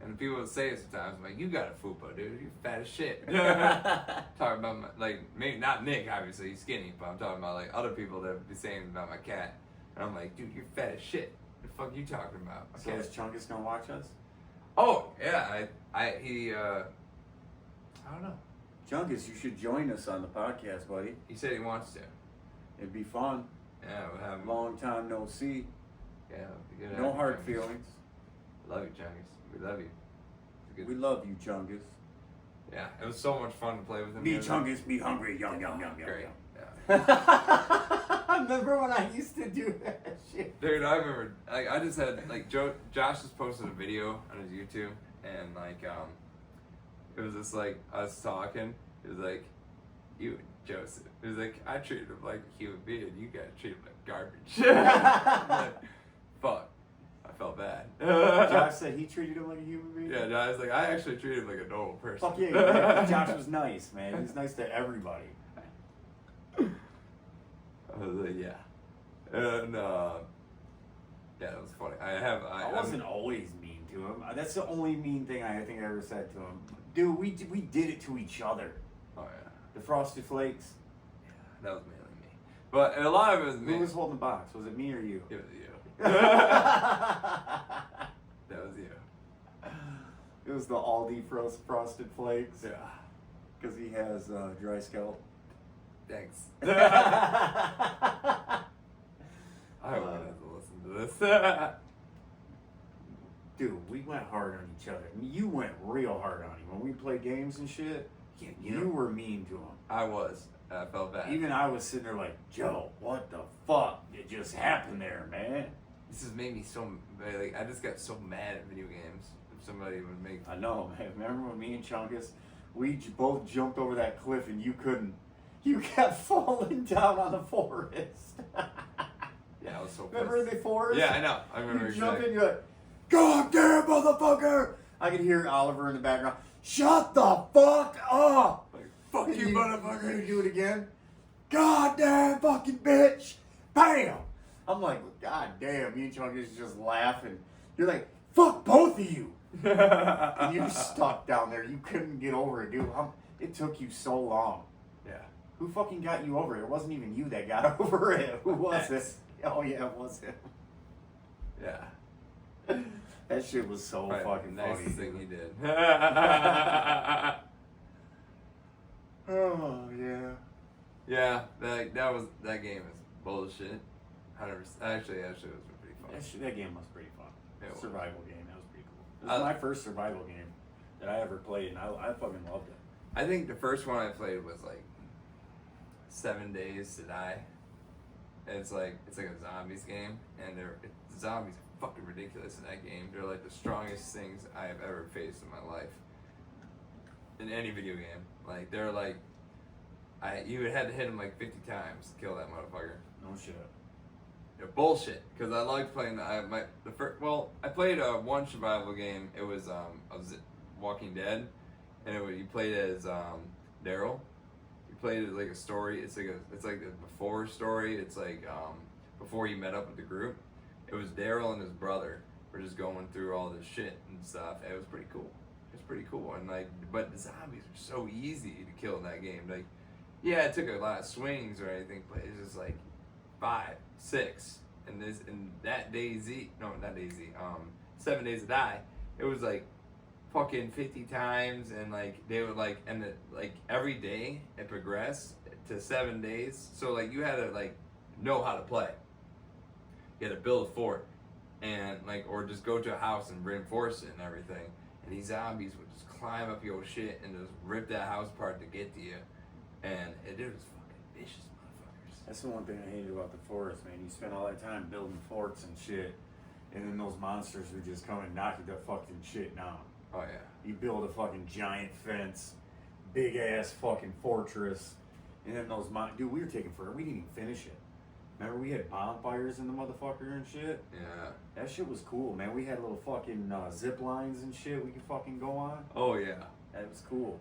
And people would say it sometimes. I'm like, you got a fupa, dude. You're fat as shit. Talking about my, like, maybe not Nick, obviously, he's skinny, but I'm talking about like other people that would be saying about my cat. And I'm like, dude, you're fat as shit. What the fuck you talking about? My So cat- is Chungus gonna watch us? Oh, yeah, I don't know. Chungus, you should join us on the podcast, buddy. He said he wants to. It'd be fun. Yeah, we'll have him. Long time no see. Yeah, it'll be good to No have you, hard Chungus. feelings. Love you, Chungus. We love you. It's a We good. love you, Chungus. Yeah, it was so much fun to play with him. Be the other day. Chungus, be hungry, yum, yum, yum, yum, Great. yum. Yeah. Remember when I used to do that shit? Dude, I remember, like, I just had, like, Josh just posted a video on his YouTube, and, like, it was just, like, us talking. It was, like, you and Joseph. It was, like, I treated him like a human being. You guys treat him like garbage. I'm like, fuck. I felt bad. Josh said he treated him like a human being? Yeah, Josh was like, I actually treated him like a normal person. Fuck yeah, man. Josh was nice, man. He's nice to everybody. I was like, yeah. And, yeah, it was funny. I wasn't always mean to him. That's the only mean thing I think I ever said to him. Dude, we did it to each other. Oh, yeah. The Frosted Flakes. Yeah, that was mainly me. But a lot of it was me. Who was holding the box? Was it me or you? It was you. That was you. It was the Aldi Frosted Flakes. Yeah. Because he has dry scalp. Thanks. I hope he doesn't listen to this. Dude, we went hard on each other. I mean, you went real hard on him. When we played games and shit, Yeah, you were mean to him. I was. I felt bad. Even I was sitting there like, Joe, what the fuck? It just happened there, man. This has made me so, like, I just got so mad at video games. If somebody would make. I know, man. Remember when me and Chungus, both jumped over that cliff and you couldn't. You kept falling down on the forest. Yeah, I was so pissed. Remember the forest? Yeah, I know. I remember You jump exactly. in, you're like, God damn, motherfucker! I could hear Oliver in the background. Shut the fuck up! Like, fuck you, You motherfucker. do it again. God damn fucking bitch! Bam! I'm like, God damn, me and Chungus just laughing. You're like, fuck both of you! And you're stuck down there. You couldn't get over it, dude. It took you so long. Yeah. Who fucking got you over it? It wasn't even you that got over it. Who was it? X. Oh yeah, it was him. Yeah. That shit was so Probably fucking the funny. nicest thing he did. Oh yeah. Yeah, that game is bullshit. 100%. Actually, it was pretty fun. That game was pretty fun. It was. Survival game. That was pretty cool. It was my first survival game that I ever played, and I fucking loved it. I think the first one I played was like 7 Days to Die. And it's like a zombies game, and the zombies are fucking ridiculous in that game. They're like the strongest things I have ever faced in my life. In any video game, like they're like, you would have to hit them like 50 times to kill that motherfucker. No shit. They're bullshit. Because I liked playing I played one survival game. It was Walking Dead, and you played as Daryl. You played it like a story. It's like a before story. It's like before he met up with the group. It was Daryl and his brother were just going through all this shit and stuff. And it was pretty cool. It's pretty cool, and but the zombies are so easy to kill in that game. Like, yeah, it took a lot of swings or anything, but it's just like 5, 6, and that DayZ, no, not DayZ, 7 Days to Die. It was like fucking 50 times, and like they would every day it progressed to 7 days. So like you had to like know how to play. You had to build a fort, and or just go to a house and reinforce it and everything. And these zombies would just climb up your shit and just rip that house apart to get to you. And it was fucking vicious motherfuckers. That's the one thing I hated about the forest, man. You spend all that time building forts and shit, and then those monsters would just come and knock the fucking shit down. Oh yeah. You build a fucking giant fence, big ass fucking fortress, and then dude, we were taking forever. We didn't even finish it. Remember we had bonfires in the motherfucker and shit? Yeah. That shit was cool, man. We had little fucking zip lines and shit we could fucking go on. Oh yeah. That was cool.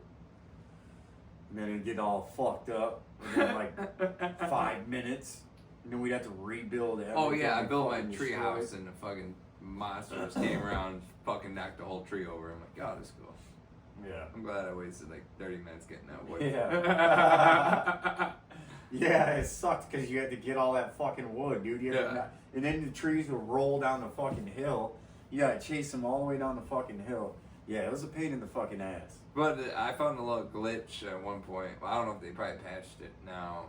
And then it'd get all fucked up within like 5 minutes. And then we'd have to rebuild everything. Oh yeah, I built my fucking tree destroyed. house and the fucking monsters came around and fucking knocked the whole tree over. I'm like, God, this is cool. Yeah. I'm glad I wasted like 30 minutes getting that wood. Yeah. Yeah, it sucked because you had to get all that fucking wood, dude. You had to and then the trees would roll down the fucking hill. You gotta chase them all the way down the fucking hill. Yeah, it was a pain in the fucking ass. But I found a little glitch at one point. Well, I don't know if they probably patched it now,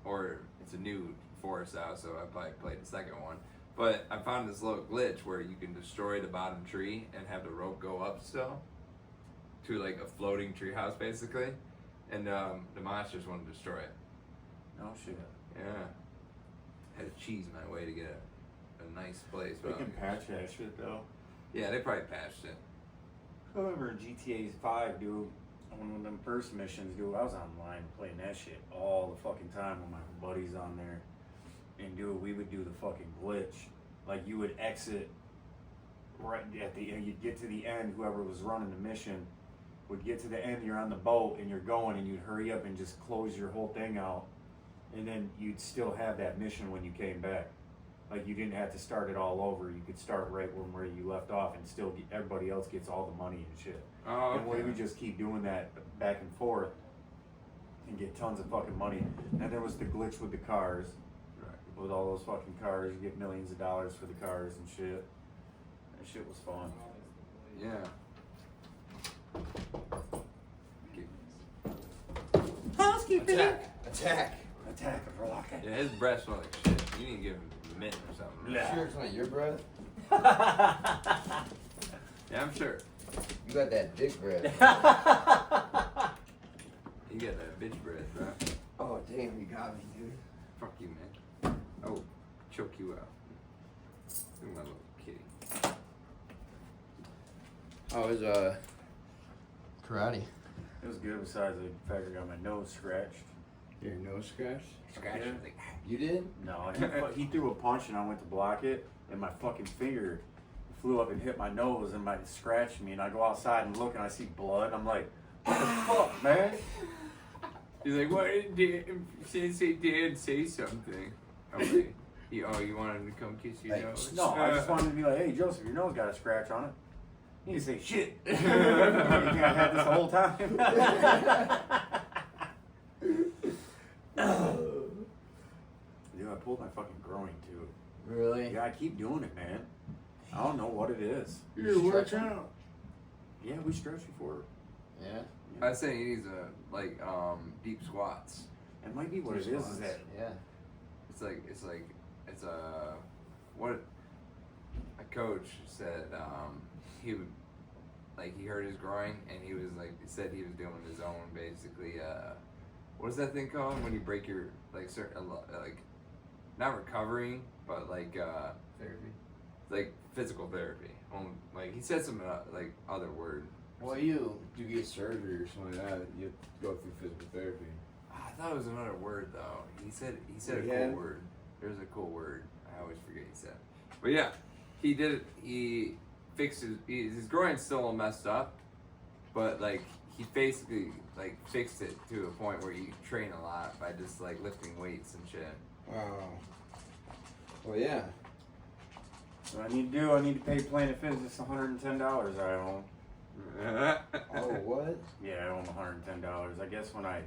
or it's a new forest out, so I probably played the second one. But I found this little glitch where you can destroy the bottom tree and have the rope go up still to like a floating tree house basically, and the monsters want to destroy it. No shit. Yeah, had to cheese my way to get a nice place. They But can patch that shit though. yeah, they probably patched it. However, GTA 5, dude, on one of them first missions, dude, I was online playing that shit all the fucking time with my buddies on there. And dude, we would do the fucking glitch. Like you would exit right at the end, you'd get to the end, whoever was running the mission would get to the end, you're on the boat and you're going, and you'd hurry up and just close your whole thing out. And then you'd still have that mission when you came back. Like you didn't have to start it all over. You could start right where you left off, and still everybody else gets all the money and shit. Oh, And we would just keep doing that back and forth and get tons of fucking money. And there was the glitch with the cars. Right. With all those fucking cars, you get millions of dollars for the cars and shit. That shit was fun. Yeah. Housekeeping. Attack! Attack of rocket. Yeah, his breath smelled like shit. You need to give him a mint or something. Yeah. Sure it's not your breath? Yeah, I'm sure. You got that dick breath. You got that bitch breath, bro. Oh damn, you got me, dude. Fuck you, man. Oh, choke you out. Look at my little kitty. How was karate? It was good besides the fact I got my nose scratched. Your nose scratched? Scratch Yeah. like, You did? No, he threw a punch and I went to block it, and my fucking finger flew up and hit my nose and might scratch me. And I go outside and look and I see blood. I'm like, what the fuck, man? He's like, why did Sensei Dan say something? I'm like, you wanted him to come kiss your Hey, nose? No, I just wanted to be like, hey, Joseph, your nose got a scratch on it. You say shit. You think I had this the whole time? Dude, I pulled my fucking groin too. Really? Yeah, I keep doing it, man. I don't know what it is. You work out. Yeah, we stretched before. Yeah. I say he needs deep squats. It might be what it is that Yeah. It's what a coach said he would he hurt his groin and he said he was doing his own basically what is that thing called when you break your not recovery but Therapy. physical therapy. He said some other word. Well, you get surgery or something like that, you have to go through physical therapy. I thought it was another word though. He said a Yeah. cool word. There's a cool word. I always forget he said. But yeah, he did it. He fixed his groin's still messed up, but he basically fixed it to a point where you train a lot by just lifting weights and shit. Wow. Well, yeah. what I need to do. I need to pay Planet Fitness $110 I owe. Oh, what? Yeah, I owe them $110. I guess when I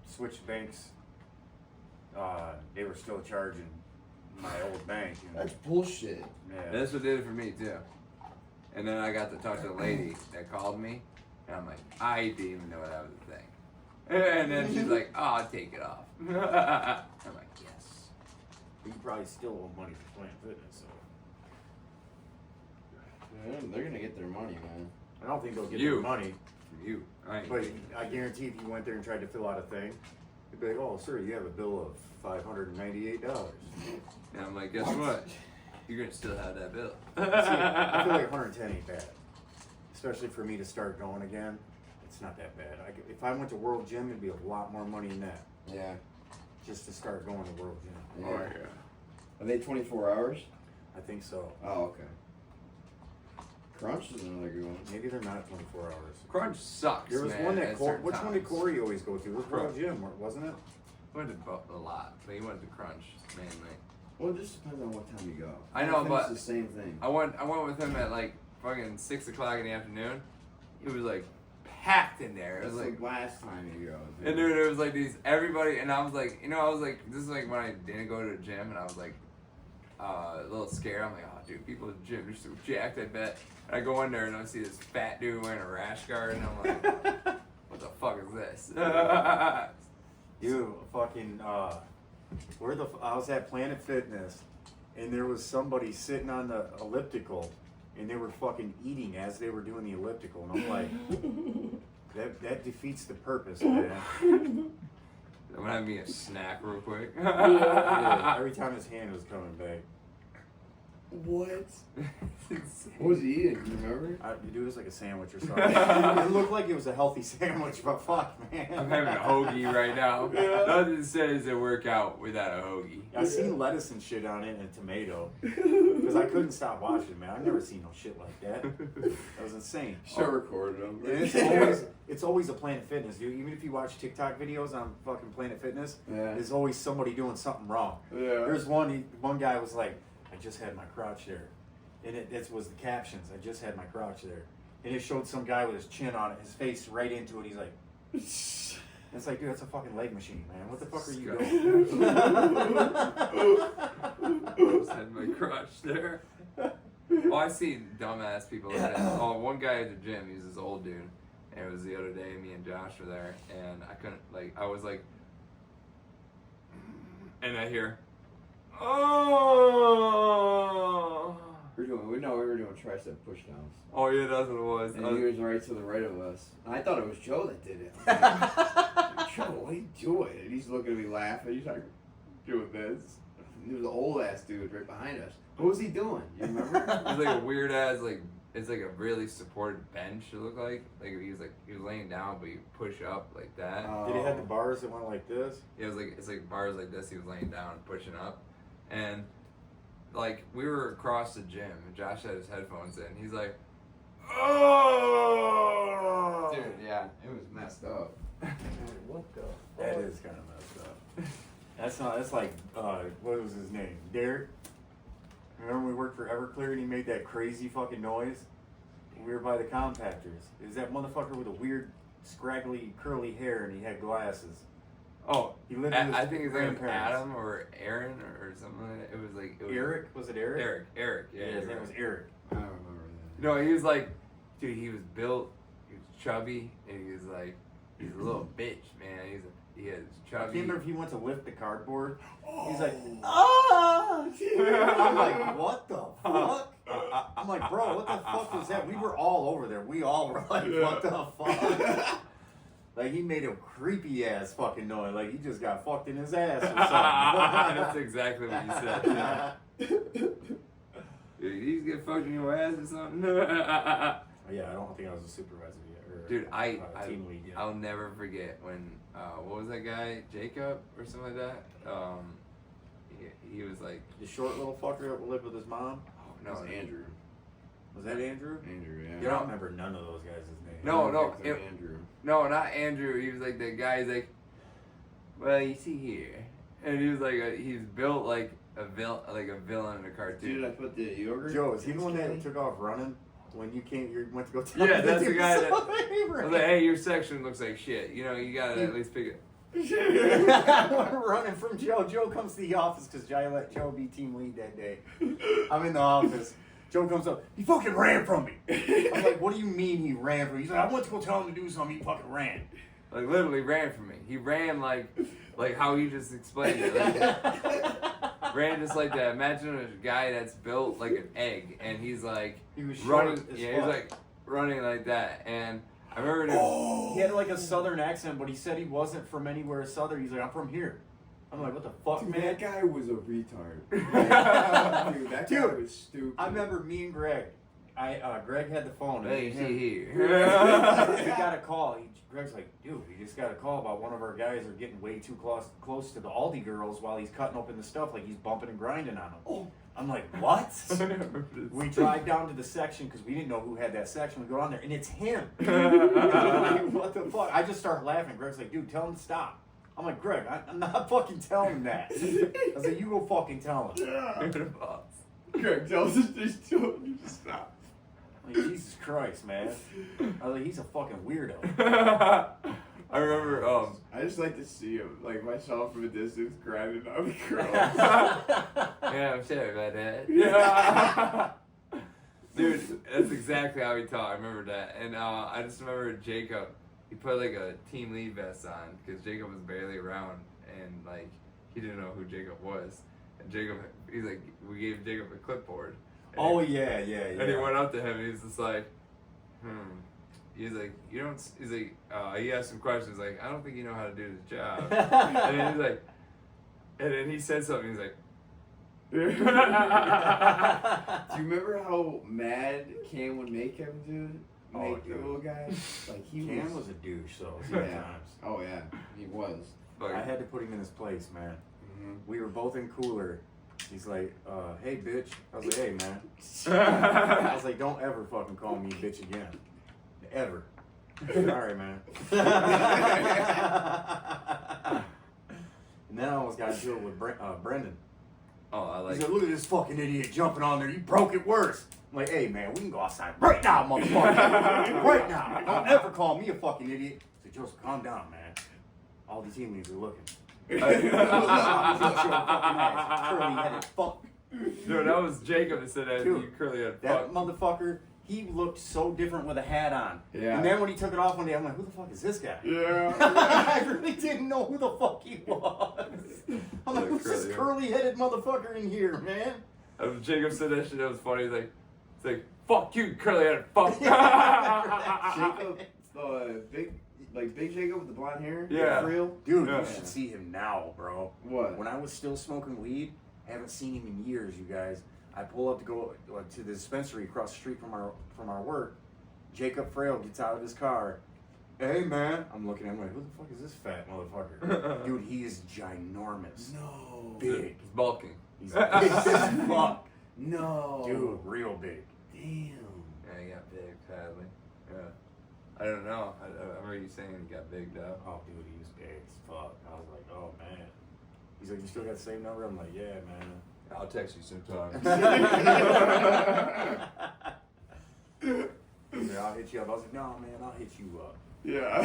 switched banks, they were still charging my old bank. That's bullshit. Yeah. That's what did it for me too. And then I got to talk to the lady that called me, and I'm like, I didn't even know that was a thing. And then she's like, oh, I'll take it off. I'm like, yes. You probably still owe money for Planet Fitness, so They're gonna get their money, man. I don't think they'll get You. their money. From you. I ain't But I guarantee if you went there and tried to fill out a thing, you'd be like, oh, sir, you have a bill of $598. And I'm like, guess what? You're gonna still have that bill. See, I feel like 110 ain't bad. Especially for me to start going again. It's not that bad. If I went to World Gym, it'd be a lot more money than that. Yeah. Just to start going to World Gym. Yeah. Are they 24 hours? I think so. Oh, okay. Crunch is another good one. Maybe they're not 24 hours. Crunch sucks. There was man, one at that certain which one did times. Corey always go to? It was World Crunch. Gym, wasn't it? He went to a lot, but he went to Crunch mainly. Well, it just depends on what time you go. I know, think but- it's the same thing. I went with him at fucking 6 o'clock in the afternoon. It was packed in there. It It's was like last time you go. and dude, it was everybody, and I was this is when I didn't go to the gym, and I was a little scared. I'm like, oh, dude, people at the gym, they're so jacked, I bet. And I go in there and I see this fat dude wearing a rash guard, and I'm like, what the fuck is this? You fucking I was at Planet Fitness, and there was somebody sitting on the elliptical, and they were fucking eating as they were doing the elliptical, and I'm like, that defeats the purpose, man. I'm gonna have me a snack real quick. Yeah, every time his hand was coming back. What? What was he eating? Do you remember? Dude, it was like a sandwich or something. It looked like it was a healthy sandwich, but fuck, man. I'm having a hoagie right now. Yeah. Nothing says a workout without a hoagie. I seen lettuce and shit on it and a tomato. Because I couldn't stop watching, man. I've never seen no shit like that. That was insane. Should record them. And it's always a Planet Fitness, dude. Even if you watch TikTok videos on fucking Planet Fitness, Yeah. there's always somebody doing something wrong. Yeah. There's one guy was like, I just had my crotch there. And it was the captions, I just had my crotch there. And it showed some guy with his chin on it, his face right into it. He's like, it's like, dude, that's a fucking leg machine, man. What the fuck are you doing? I just had my crotch there. Well, I see dumbass people like that. Oh, one guy at the gym, he's this old dude. And it was the other day, me and Josh were there, and I couldn't, I was like, and I hear, oh. We were doing tricep pushdowns. Oh, yeah, that's what it was. And he was right to the right of us. And I thought it was Joe that did it. I was like, Joe, what are you doing? And he's looking at me laughing. He's like, doing this. And there was an old ass dude right behind us. What was he doing? You remember? It was like a weird ass, it's like a really supported bench, it looked like. He was laying down, but you push up like that. Did it have the bars that went like this? Yeah, it's like bars like this. He was laying down and pushing up, and we were across the gym, and Josh had his headphones in. He's like, "Oh, Dude, yeah, it was messed up. What the? That is kind of messed up. That's like, what was his name? Derek? Remember we worked for Everclear and he made that crazy fucking noise? We were by the compactors. It was that motherfucker with a weird, scraggly, curly hair, and he had glasses. Oh, He lived with his I think his name was grandparents. Adam or Aaron or something like that. It was like Eric? Was it Eric? Eric. Yeah, Yeah, his name was Eric. I don't remember that. No, he was like, dude, he was built, he was chubby, and he was like, he's a little bitch, man. He had I chubby. can't remember if he went to lift the cardboard. He's like, ah! I'm like, what the fuck? I'm like, bro, what the fuck was that? We were all over there. We all were like, what the fuck? Like, he made a creepy ass fucking noise. Like, he just got fucked in his ass or something. That's exactly what you said. Yeah. Dude, you get fucked in your ass or something? Yeah, I don't think I was a supervisor yet. Or, Dude, team lead yet. I'll never forget when, what was that guy? Jacob or something like that? He was like, The short little fucker that lived with his mom? oh, That no. was Andrew. Was that Andrew? Andrew, yeah. You don't remember none of those guys' names. No, I don't think so, Andrew. No, not Andrew. He was like the guy. He's like, well, you see here, and he was like, he's built like a villain in a cartoon. Dude, I put the yogurt. Joe, is he the one that Kenny? took off running when you went to go tell Yeah, him that's to the do guy that. something? I was like, hey, your section looks like shit. You know, you gotta at least pick it. I'm running from Joe. Joe comes to the office because I let Joe be team lead that day. I'm in the office. Joe comes up. He fucking ran from me. I'm like, what do you mean he ran from me? He's like, I went to go tell him to do something. He fucking ran. Like literally ran from me. He ran like how you just explained it. Like, ran just like that. Imagine a guy that's built like an egg, and he's like He was short running. as Yeah, fuck. he's like running like that. And I remember this. He had like a southern accent, but he said he wasn't from anywhere southern. He's like, I'm from here. I'm like, what the fuck, Dude, man? that guy was a retard. Dude, that guy Dude, was stupid. I remember me and Greg. Greg had the phone. Hey, and you see he here. got a call. Greg's like, dude, he just got a call about one of our guys are getting way too close to the Aldi girls while he's cutting open the stuff, like he's bumping and grinding on them. Oh. I'm like, what? We drive down to the section because we didn't know who had that section. We go down there and it's him. I'm like, what the fuck? I just start laughing. Greg's like, dude, tell him to stop. I'm like, Greg, I'm not fucking telling him that. I was like, you go fucking tell him. Greg tells us just told you to stop. Like, Jesus Christ, man. I was like, he's a fucking weirdo. I remember. I just like to see him, like myself from a distance, grinding on the girls. Yeah, I'm sorry about that. Yeah. Dude, that's exactly how he talked. I remember that, and I just remember Jacob. He put like a team lead vest on because Jacob was barely around, and like he didn't know who Jacob was. And Jacob, he's like, we gave Jacob a clipboard. And Oh, he, yeah. And he went up to him, and he's just like, He's like, you don't. He's like, he asked some questions like, I don't think you know how to do this job. And then he's like, and then he said something. He's like, Do you remember how mad Cam would make him, dude? Make the little guy? Like he Cam was a douche, though, Yeah. sometimes. Oh yeah, he was. like, I had to put him in his place, man. Mm-hmm. We were both in cooler. He's like, hey, bitch. I was like, hey, man. I was like, don't ever fucking call me bitch again. Ever. All right, man. And then I almost got into it with Brendan. oh, I like. He's like, look at this fucking idiot jumping on there. You broke it worse. I'm like, hey, man, we can go outside right now, motherfucker. Right now. Don't ever call me a fucking idiot. I said, Joseph, calm down, man. All the team leads are looking. Curly-headed fuck. No, that was Jacob that said that. Dude, You curly head That fuck. motherfucker, he looked so different with a hat on. Yeah. And then when he took it off one day, I'm like, who the fuck is this guy? Yeah. I really didn't know who the fuck he was. I'm like, who's this Curly. curly-headed motherfucker in here, man? Jacob said that shit. That was funny. He's like, fuck you, curly headed fuck. Jacob, big Jacob with the blonde hair. Yeah. For real. Dude, Yeah. you should see him now, bro. What? When I was still smoking weed, haven't seen him in years, you guys. I pull up to go to the dispensary across the street from our work. Jacob Frail gets out of his car. Hey, man. I'm looking at him like, who the fuck is this fat motherfucker? Dude, he is ginormous. No. Big. He's bulking. He's big as fuck. No. Dude, real big. Damn. Yeah, he got big, sadly. Yeah. I don't know. I remember you saying he got big, though. Oh, dude, he was big as fuck. I was like, oh, man. He's like, you still got the same number? I'm like, yeah, man. I'll text you sometime. I'll hit you up. I was like, no, man, I'll hit you up. Yeah.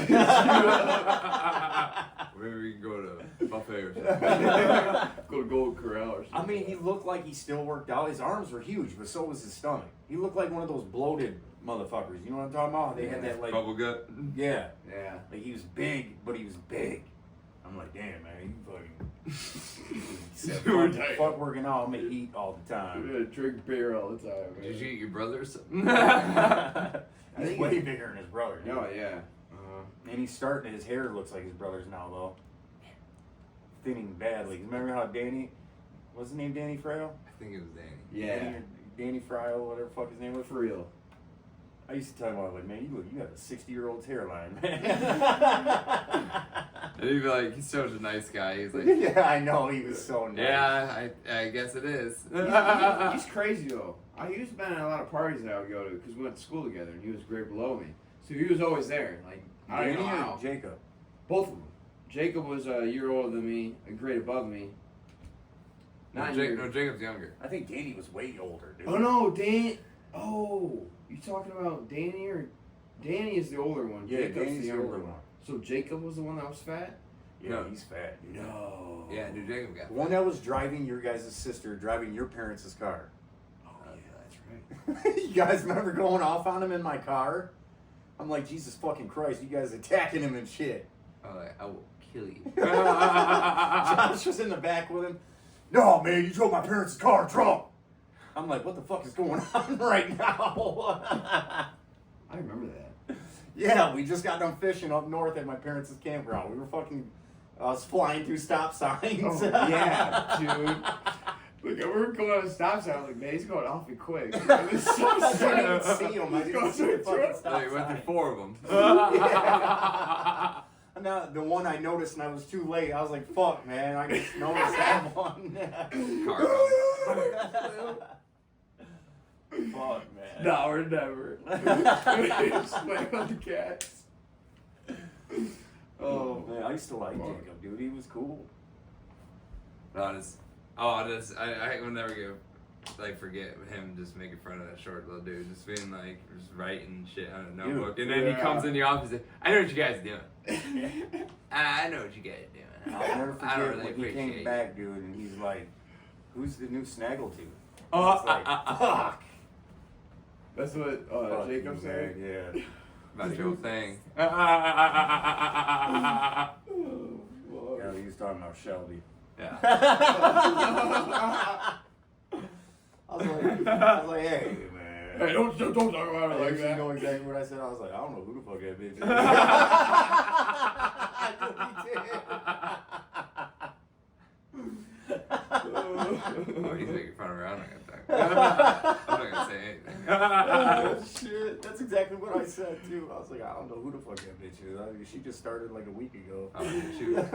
Maybe we can go to buffet or something. Go to Gold Corral or something. I mean, he looked like he still worked out. His arms were huge, but so was his stomach. He looked like one of those bloated motherfuckers. You know what I'm talking about? They had that like, Bubble gut. yeah, Yeah. like he was big, but he was big. I'm like, damn, man, you fucking. He said, fuck working out. I'm gonna eat all the time. Yeah, drink beer all the time, man. Did you eat your brother or something? He's think way it- bigger than his brother. Dude. Oh, yeah. And he's starting. His hair looks like his brother's now, though. Thinning badly. Remember how Danny? What's his name? Danny Frail? I think it was Danny. Yeah. Danny Frail, whatever the fuck his name was. For real. I used to tell him, I was like, man, you have a 60-year-old's hairline, man. And he'd be like, he's such a nice guy. He's like, Yeah, I know. He was so nice. yeah, I guess it is. He's crazy, though. He was been at a lot of parties that I would go to because we went to school together, and he was a grade below me. So he was always there. Like, I don't Danny know or how. Jacob? Both of them. Jacob was a year older than me, a grade above me. No, Not Jacob's younger. I think Danny was way older, dude. Oh no, Dan. Oh, you talking about Danny or Danny is the older one? Yeah, Jacob's Danny's the the younger older one. one. So Jacob was the one that was fat. Yeah, No. he's fat. Dude. No. Yeah, dude, Jacob got The one that was driving your guys' sister, driving your parents' car. Oh yeah, that's right. You guys remember going off on him in my car? I'm like, Jesus fucking Christ, you guys attacking him and shit. I will kill you. Josh was in the back with him. No, man, you drove my parents' car drunk. I'm like, what the fuck is going on right now? I remember that. Yeah, we just got done fishing up north at my parents' campground. We were fucking flying through stop signs. Oh, yeah, dude. Look, we were going on a stop sign. I was like, man, he's going awfully quick. It was so I didn't sad. even see him. I didn't see the fucking stop Like, went sign. through 4 of them. Yeah. Now, the one I noticed and I was too late. I was like, fuck, man. I just noticed that one. Car Fuck, man. No, we're never. Just play on the cats. Oh, man. I used to like Jacob, dude. He was cool. I will never forget him just making fun of that short little dude, just being like, just writing shit on a notebook, and then he comes in the office and, I know what you guys are doing. I know what you guys are doing. I'll never I forget don't really when he appreciate came it. back, dude, and he's like, who's the new Snaggletooth? Oh, I was like, fuck. That's what Fuck Jacob you, said. man, Yeah. About your thing. Oh, Yeah, he was talking about Shelby. Yeah. I was like, hey, man. Hey, don't talk about it like You that. know exactly what I said. I was like, I don't know who the fuck that bitch is. I know Oh, he's making fun of her. I'm not gonna talk. I'm not gonna say anything. Oh, shit. That's exactly what I said, too. I was like, I don't know who the fuck that bitch is. She just started like a week ago. Oh, shoot.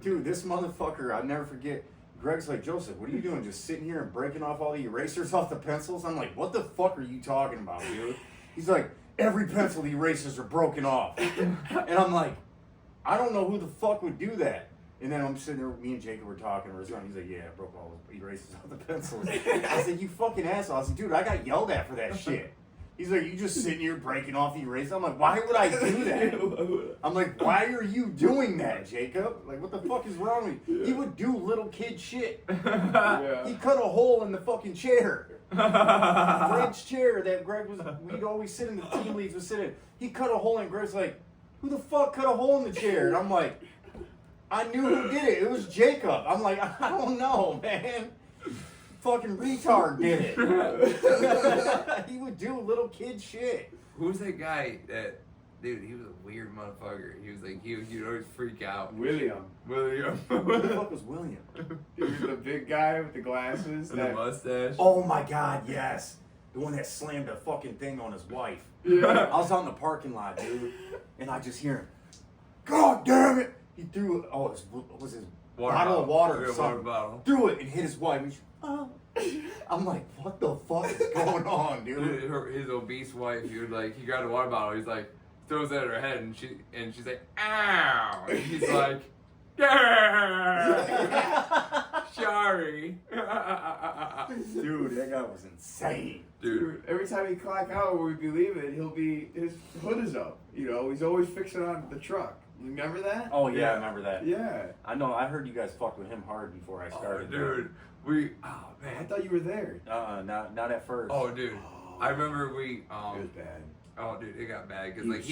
Dude, this motherfucker, I'll never forget. Greg's like, Joseph, what are you doing? Just sitting here and breaking off all the erasers off the pencils? I'm like, what the fuck are you talking about, dude? He's like, every pencil the erasers are broken off. And I'm like, I don't know who the fuck would do that. And then I'm sitting there, me and Jacob were talking, he's like, yeah, I broke all the erasers off the pencils. I said, you fucking asshole. I was like, dude, I got yelled at for that shit. He's like, you just sitting here breaking off the erasers? I'm like, why would I do that? I'm like, why are you doing that, Jacob? Like, what the fuck is wrong with you? He would do little kid shit. Yeah. He cut a hole in the fucking chair. Greg's chair that we'd always sit in, the team leads would sit in. He cut a hole in. Greg's like, who the fuck cut a hole in the chair? And I'm like, I knew who did it. It was Jacob. I'm like, I don't know, man. Fucking retard did it. He would do little kid shit. Who's that guy that, dude, he was a weird motherfucker. He was like, he'd always freak out. William. William. Who the fuck was William? He was the big guy with the glasses. And the mustache. Oh my god, yes. The one that slammed a fucking thing on his wife. Yeah. I was out in the parking lot, dude, and I just hear him, God damn it! He threw, what was his bottle of water or Yeah, water something. bottle. Threw it and hit his wife. And I'm like, what the fuck is going on, dude? His obese wife, he grabbed a water bottle, he's like, throws it at her head, and she's like, ow! And he's like, yeah! She sorry. Dude, that guy was insane. Dude. Every time he clock out where we be leaving, his hood is up. You know, he's always fixing on the truck. You remember that? Oh yeah, I remember that. Yeah. I know. I heard you guys fucked with him hard before I started. Dude. Oh, I man. thought you were there. Not at first. Oh, dude. Oh, I remember it was bad. Oh, dude, it got bad because He like was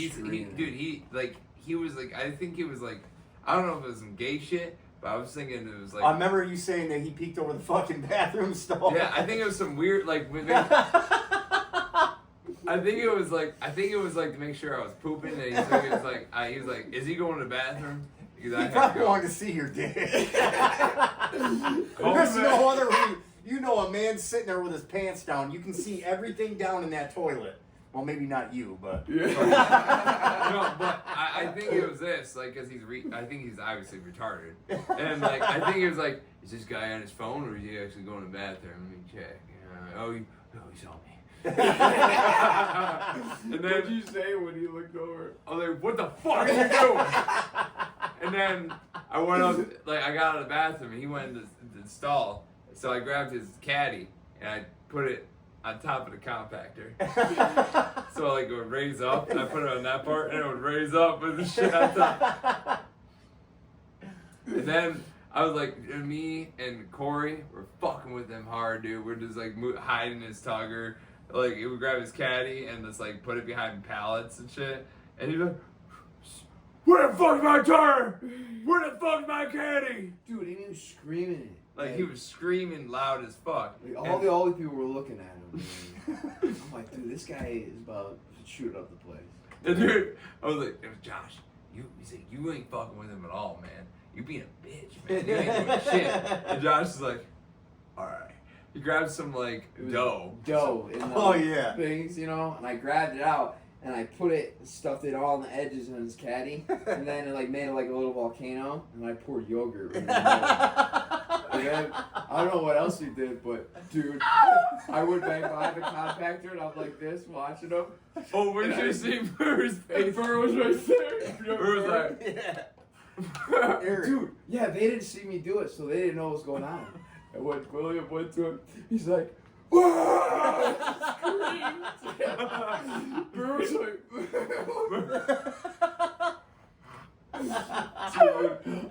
he was like I think he was like I don't know if it was some gay shit, but I was thinking it was like I remember you saying that he peeked over the fucking bathroom stall. yeah, I think it was some weird like I think it was like to make sure I was pooping, and he was like, is he going to the bathroom? Because I He had probably to go. wanted to see your dick. There's no other way. You know, a man sitting there with his pants down, you can see everything down in that toilet. Well, maybe not you, but No, but I think it was this, like, cause I think he's obviously retarded, and like I think it was like, is this guy on his phone or is he actually going to the bathroom? Let me check. He saw me. And What then did you say when you looked over? I was like, what the fuck are you doing? And then I went up, like, I got out of the bathroom, and he went into the stall. So I grabbed his caddy, and I put it on top of the compactor. So, like, it would raise up, and I put it on that part, and it would raise up with the shit on top. And then I was like, me and Corey were fucking with him hard, dude. We're just, like, hiding his tugger. Like, he would grab his caddy and just, like, put it behind pallets and shit. And he'd be like, where the fuck's my tire? Where the fuck's my caddy? Dude, he was screaming it. Like, he was screaming loud as fuck. Like, all the old people were looking at him. Man. I'm like, dude, this guy is about to shoot up the place. And dude, I was like, it was Josh, he said, you ain't fucking with him at all, man. You being a bitch, man. You ain't doing shit. And Josh is like, alright. He grabbed some, like, dough. Dough in the Oh, yeah. things, you know, and I grabbed it out and I stuffed it all on the edges in his caddy, and then it like made it like a little volcano, and I poured yogurt right in the middle. And then, I don't know what else he did, but dude, I went back behind the compactor and I'm like this, watching him. Oh, where did you see Burr's face? And Burr was right there. Burr was like, Eric. Dude, yeah, they didn't see me do it, so they didn't know what was going on. And when William went to him, he's like, "Whoa!" Screamed. Burr was like, dude,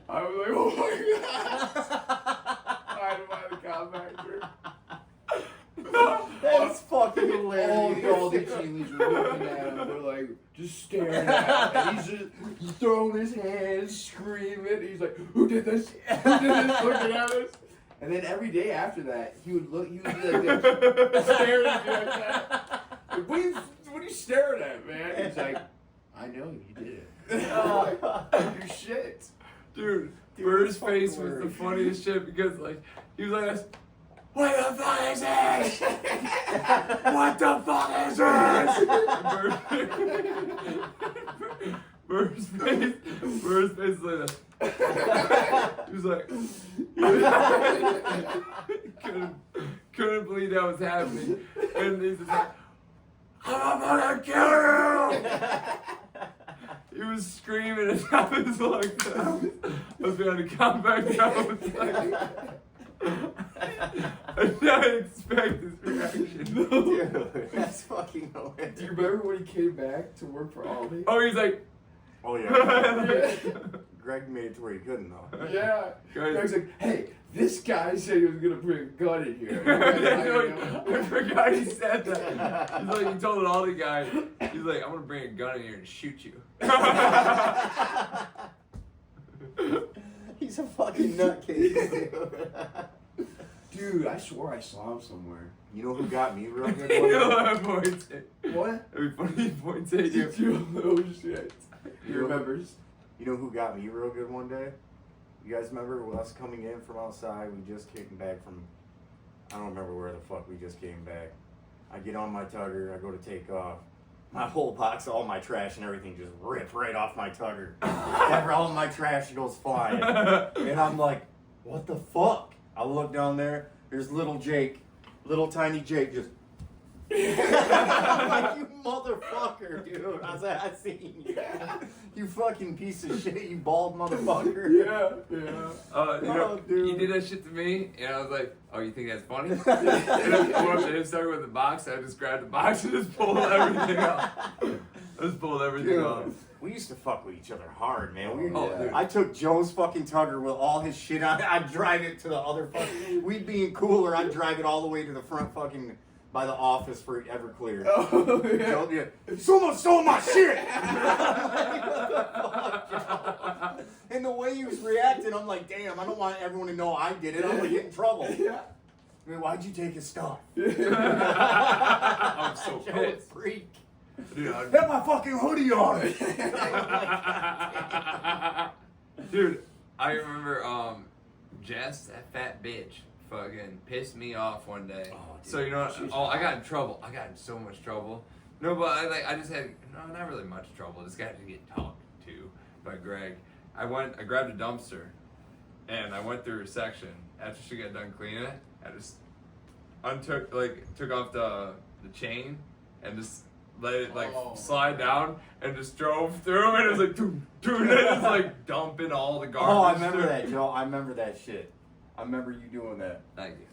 I was like, oh my god! Hiding behind the compactor. That's fucking All hilarious. the older teens were looking at him. They're like, just staring at him. And he's throwing his hands, screaming. He's like, who did this? Who did this? Looking at us. And then every day after that, he would be like this, staring at me like that. Like, what are you staring at, man? He's like, I know you did it. You shit. dude, Dude, Burr's that's face fucking was the weird. funniest shit because, like, he was like this, what the fuck is this? What the fuck is this? Burr's face is like this. He was like, couldn't believe that was happening. And he's just like, I'm gonna kill you! He was screaming at top of his lungs. I was behind the compactor. I was like, I didn't expect this reaction. Dude, that's fucking hilarious. Do you remember when he came back to work for Aldi? Oh, he's like, Oh, yeah. Yeah. Greg made it to where he couldn't, though. Yeah. Greg's like, hey, this guy said he was going to bring a gun in here. I forgot he said that. He's like, he told all the guy, he's like, I'm gonna bring a gun in here and shoot you. He's a fucking nutcase. Dude, I swore I saw him somewhere. You know who got me real good? You one know day? what I'm pointing at? What? It'd be funny if he points at you. Oh shit. He remembers. You know who got me real good one day? You guys remember us coming in from outside? We just came back from, I don't remember where the fuck we just came back. I get on my tugger, I go to take off. My whole box, all my trash and everything just ripped right off my tugger. All my trash goes flying. And I'm like, what the fuck? I look down there, there's little Jake, little tiny Jake just I'm like, you motherfucker, dude. I was like, I seen you. You fucking piece of shit, you bald motherfucker. Yeah. You did that shit to me, and I was like, "Oh, you think that's funny?" And then I went up to him, started with the box. I just grabbed the box and just pulled everything off. I just pulled everything Dude. off. We used to fuck with each other hard, man. Dude. I took Joe's fucking tugger with all his shit on it. I'd drive it to the other fucking. We'd be in Cooler. I'd drive it all the way to the front fucking by the office for Everclear. Oh, yeah. Joe, yeah. Someone stole my shit! Like, what the fuck, Joe? And the way he was reacting, I'm like, damn, I don't want everyone to know I did it. I'm gonna get in trouble. Yeah. I mean, why'd you take his stuff? I'm so Joe was pissed. freak. Dude, Had my fucking hoodie on. Dude, I remember Jess, that fat bitch, fucking pissed me off one day. Oh, dude, So you know what? she's I got in trouble. I got in so much trouble. No, but I just had not really much trouble. Just got to get talked to by Greg. I grabbed a dumpster, and I went through her section. After she got done cleaning it, I just took off the chain, and just let it slide down, and just drove through, and it was like doom, doom, and just like dumping all the garbage. Oh, I remember through. that, Joe. I remember that shit. I remember you doing that. Thank you.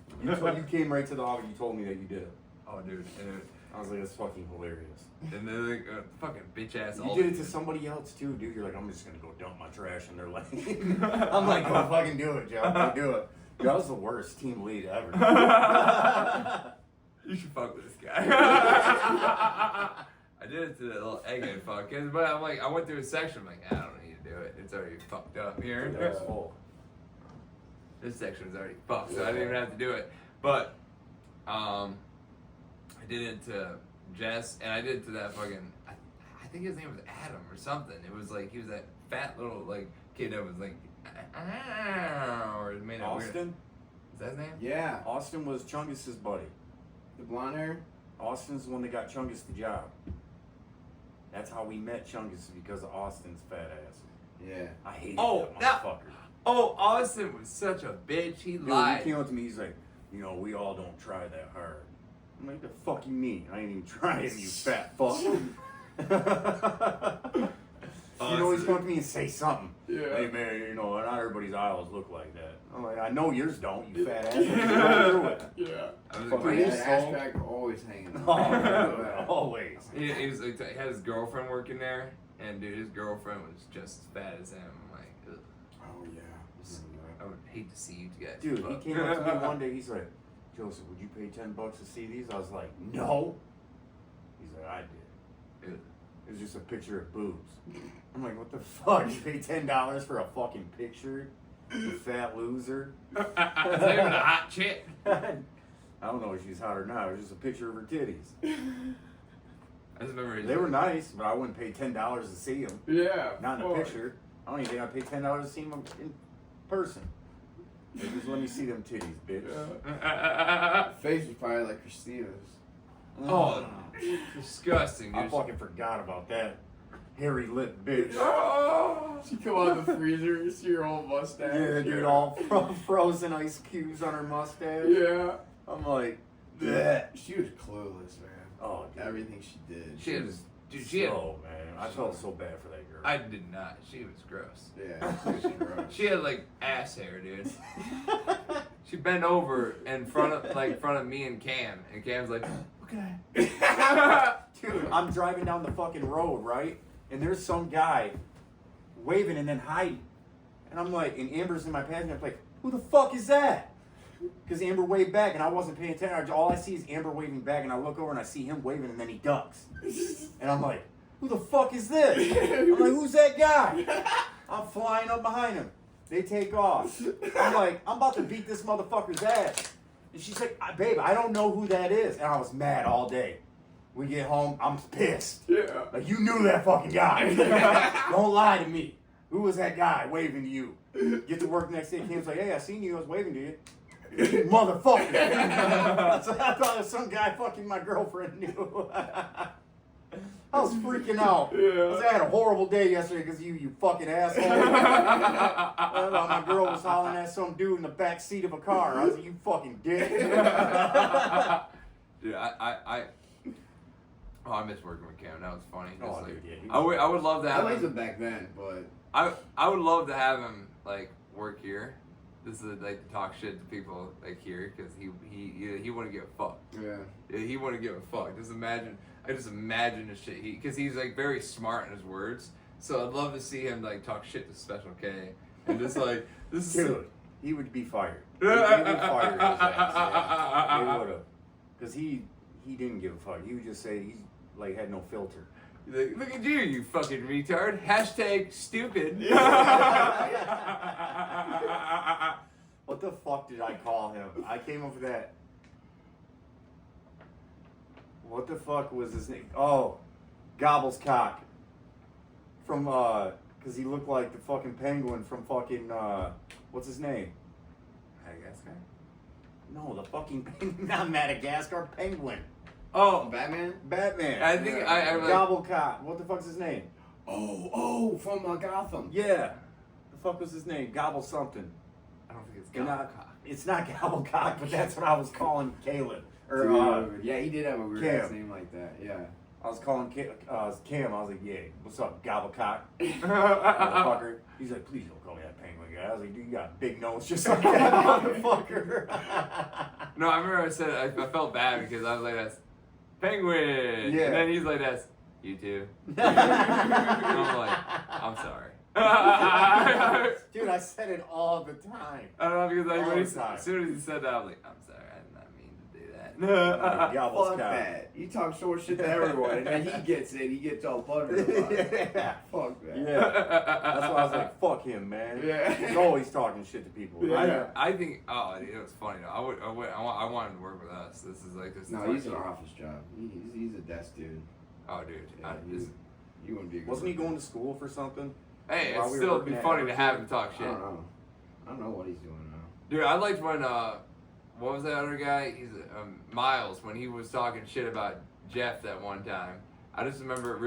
You came right to the office. You told me that you did it. Oh, dude, and I was like, that's fucking hilarious. then like fucking bitch ass. You did it to somebody else too, dude. You're like, I'm just gonna go dump my trash in their lane. I'm like, go fucking do it, Joe. Go do it. Dude, I was the worst team lead ever. You should fuck with this guy. I did it to that little egghead fuck, but I'm like, I went through a section. I'm like, I don't need to do it. It's already fucked up here. That was full. This section is already fucked, so I didn't even have to do it. But I did it to Jess, and I did it to that fucking. I think his name was Adam or something. It was like he was that fat little like kid that was like, or it made a weird. Austin? Is that his name? Yeah. Austin was Chungus's buddy. The blonde hair? Austin's the one that got Chungus the job. That's how we met Chungus, because of Austin's fat ass. Yeah. I hated Oh, that motherfucker. Oh, Austin was such a bitch. He Dude, lied. he came up to me, he's like, you know, we all don't try that hard. I'm like, the fuck you mean? I ain't even trying, you fat fuck. You know, he's come to me and say something. Yeah. Hey man, you know, not everybody's aisles look like that. I'm like, I know yours don't, you fat ass. Go through it. Yeah. I was Fuck like, Dude, yeah. his ass pack always hanging Oh, out. yeah, always. he was like, he had his girlfriend working there, and dude, his girlfriend was just as fat as him. I'm like, ugh, Oh, yeah. I would hate to see you guys. Dude, he fuck. came up to me one day, he's like, Joseph, would you pay $10 to see these? I was like, no. He's like, I did. Ugh. It was just a picture of boobs. I'm like, what the fuck? You pay $10 for a fucking picture? You fat loser. It's not even a hot chick. I don't know if she's hot or not. It was just a picture of her titties. I just remember They were nice, but I wouldn't pay $10 to see them. Yeah. Not in a fuck. picture. I don't even think I'd pay $10 to see them in person. They just let me see them titties, bitch. Yeah. Face was probably like Christina's. Oh, disgusting, dude. I fucking forgot about that. Hairy lip bitch. She come out of the freezer, you see her whole mustache. Yeah, dude, all frozen ice cubes on her mustache. Yeah. I'm like, bleh. She was clueless, man. Oh, dude. Everything she did. She was, dude, she had, So, man, I felt so bad for that girl. I did not. She was gross. Yeah, she was gross. She had like ass hair, dude. She bent over in front of me and Cam, and Cam's like, okay. Dude, I'm driving down the fucking road, right? And there's some guy waving and then hiding. And I'm like, and Amber's in my passenger, I'm like, who the fuck is that? Because Amber waved back and I wasn't paying attention. All I see is Amber waving back, and I look over and I see him waving and then he ducks. And I'm like, who the fuck is this? I'm like, who's that guy? I'm flying up behind him. They take off. I'm like, I'm about to beat this motherfucker's ass. And she's like, babe, I don't know who that is. And I was mad all day. We get home, I'm pissed. Yeah. Like, you knew that fucking guy. Don't lie to me. Who was that guy waving to you? Get to work the next day, Kim's like, hey, I seen you, I was waving to you. Motherfucker. So I thought it was some guy fucking my girlfriend knew. I was freaking out. Yeah. I had a horrible day yesterday because you fucking asshole. I thought my girl was hollering at some dude in the back seat of a car. I was like, you fucking dick. Dude, Oh, I miss working with Cam. That was funny. Oh, Just, like, dude, yeah, he I would love to I have liked him. him back then, but I would love to have him like work here. This is like to talk shit to people like here because he wouldn't give a fuck. yeah. Yeah, he wouldn't give a fuck. I just imagine the shit because he's like very smart in his words. So I'd love to see him like talk shit to Special K and just like this is Dude, he would be fired. He would fire his ass. Yeah. They would have, because he didn't give a fuck. He would just say he's like had no filter. like, look at you, you fucking retard. Hashtag stupid. What the fuck did I call him? I came up with that. What the fuck was his name? Oh, Gobbles Cock. From cause he looked like the fucking penguin from fucking what's his name? Madagascar? No, the fucking penguin, not Madagascar, penguin. Oh, Batman? Batman. I think I like, Gobble Cock. What the fuck's his name? Oh, from Gotham. Yeah. The fuck was his name? Gobble something. I don't think it's Not- Gobble. It's not Gobble Cock, but that's what I was calling Caleb. Or Dude, yeah, he did have a weird Cam. ass name like that. Yeah. I was calling Cam. I was like, "Yeah, what's up, Gobble Cock, motherfucker?" He's like, "Please don't call me that penguin guy." I was like, "Dude, you got a big nose just like that, motherfucker." No, I remember I said I felt bad because I was like, "That's penguin," Yeah. and then he's like, "That's you too." And I'm like, "I'm sorry." I Dude, I said it all the time. don't know because like All when the time. as soon as he said that, I was like, "I'm sorry, I did not mean to do that." Gobbles Fuck Cock. that. You talk short shit to everyone, and then he gets it. He gets all buttered about it. Yeah. Fuck that. Yeah. That's why I was like, "Fuck him, man." Yeah. He's always talking shit to people. Yeah. I think dude, it was funny though. I wanted him to work with us. This is like this. No, is he's an like, office job. He's a desk dude. Oh, dude. Yeah, you wouldn't be a good Wasn't he worker. going to school for something? Hey, While it's we were still working be at funny to Everclear? have him talk I shit. don't know. I don't know what he's doing now. Dude, I liked when what was that other guy? He's Miles when he was talking shit about Jeff that one time. I just remember it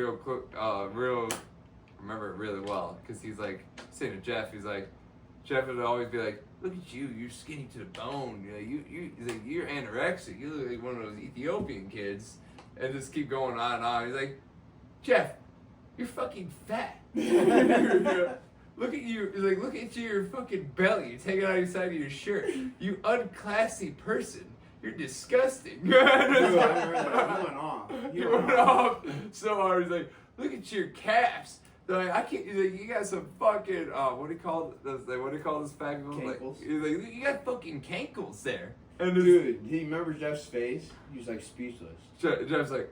remember it really well because he's like saying to Jeff, he's like, Jeff would always be like, "Look at you, you're skinny to the bone. You know, he's like, you're anorexic. You look like one of those Ethiopian kids," and just keep going on and on. He's like, "Jeff, you're fucking fat." Look at you, he's like, look at your fucking belly. It's hanging out your side of your shirt. You unclassy person. You're disgusting. Dude, I remember that. He went off. He went off so hard. He's like, look at your calves. They're like, I can't. He's like, you got some fucking what do you call those? Like, what do you call those fat people? Like, Cankles. he's like, you got fucking cankles there. And this- Dude, he remembers Jeff's face. He was like speechless. Jeff's like,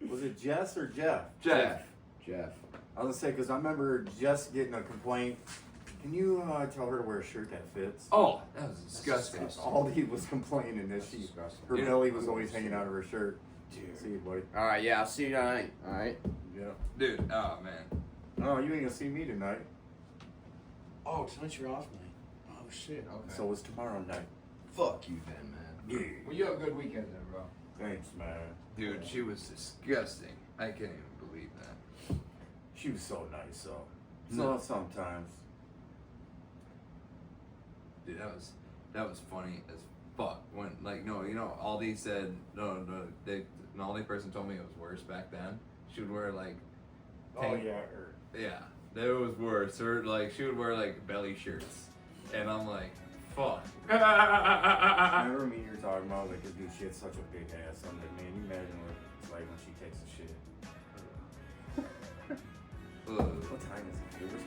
Was it Jess or Jeff? Jeff. Jeff. I was gonna say, because I remember Jess getting a complaint. Can you tell her to wear a shirt that fits? Oh, that was disgusting. disgusting. All he was complaining that she, Disgusting. her Yeah. belly was always hanging out of her shirt. Dude. See you, buddy. All right, yeah, I'll see you tonight. All right. Yeah. Dude, oh man. Oh, you ain't gonna see me tonight. Oh, tonight's your off night. Oh shit. Okay. So it's tomorrow night. fuck you then, man. Yeah. Well, you have a good weekend then, bro. Thanks, man. Dude, she was disgusting. I can't even believe that. She was so nice, so. No. So sometimes. Dude, that was funny as fuck. When Aldi said the Aldi person told me it was worse back then. She would wear like tank- yeah, that was worse. Or like she would wear like belly shirts, and I'm like, fuck. Remember me you were talking about like, dude, she had such a big ass. I'm like, man, you imagine what it's like when she takes a shit. Ugh. What time is it? It was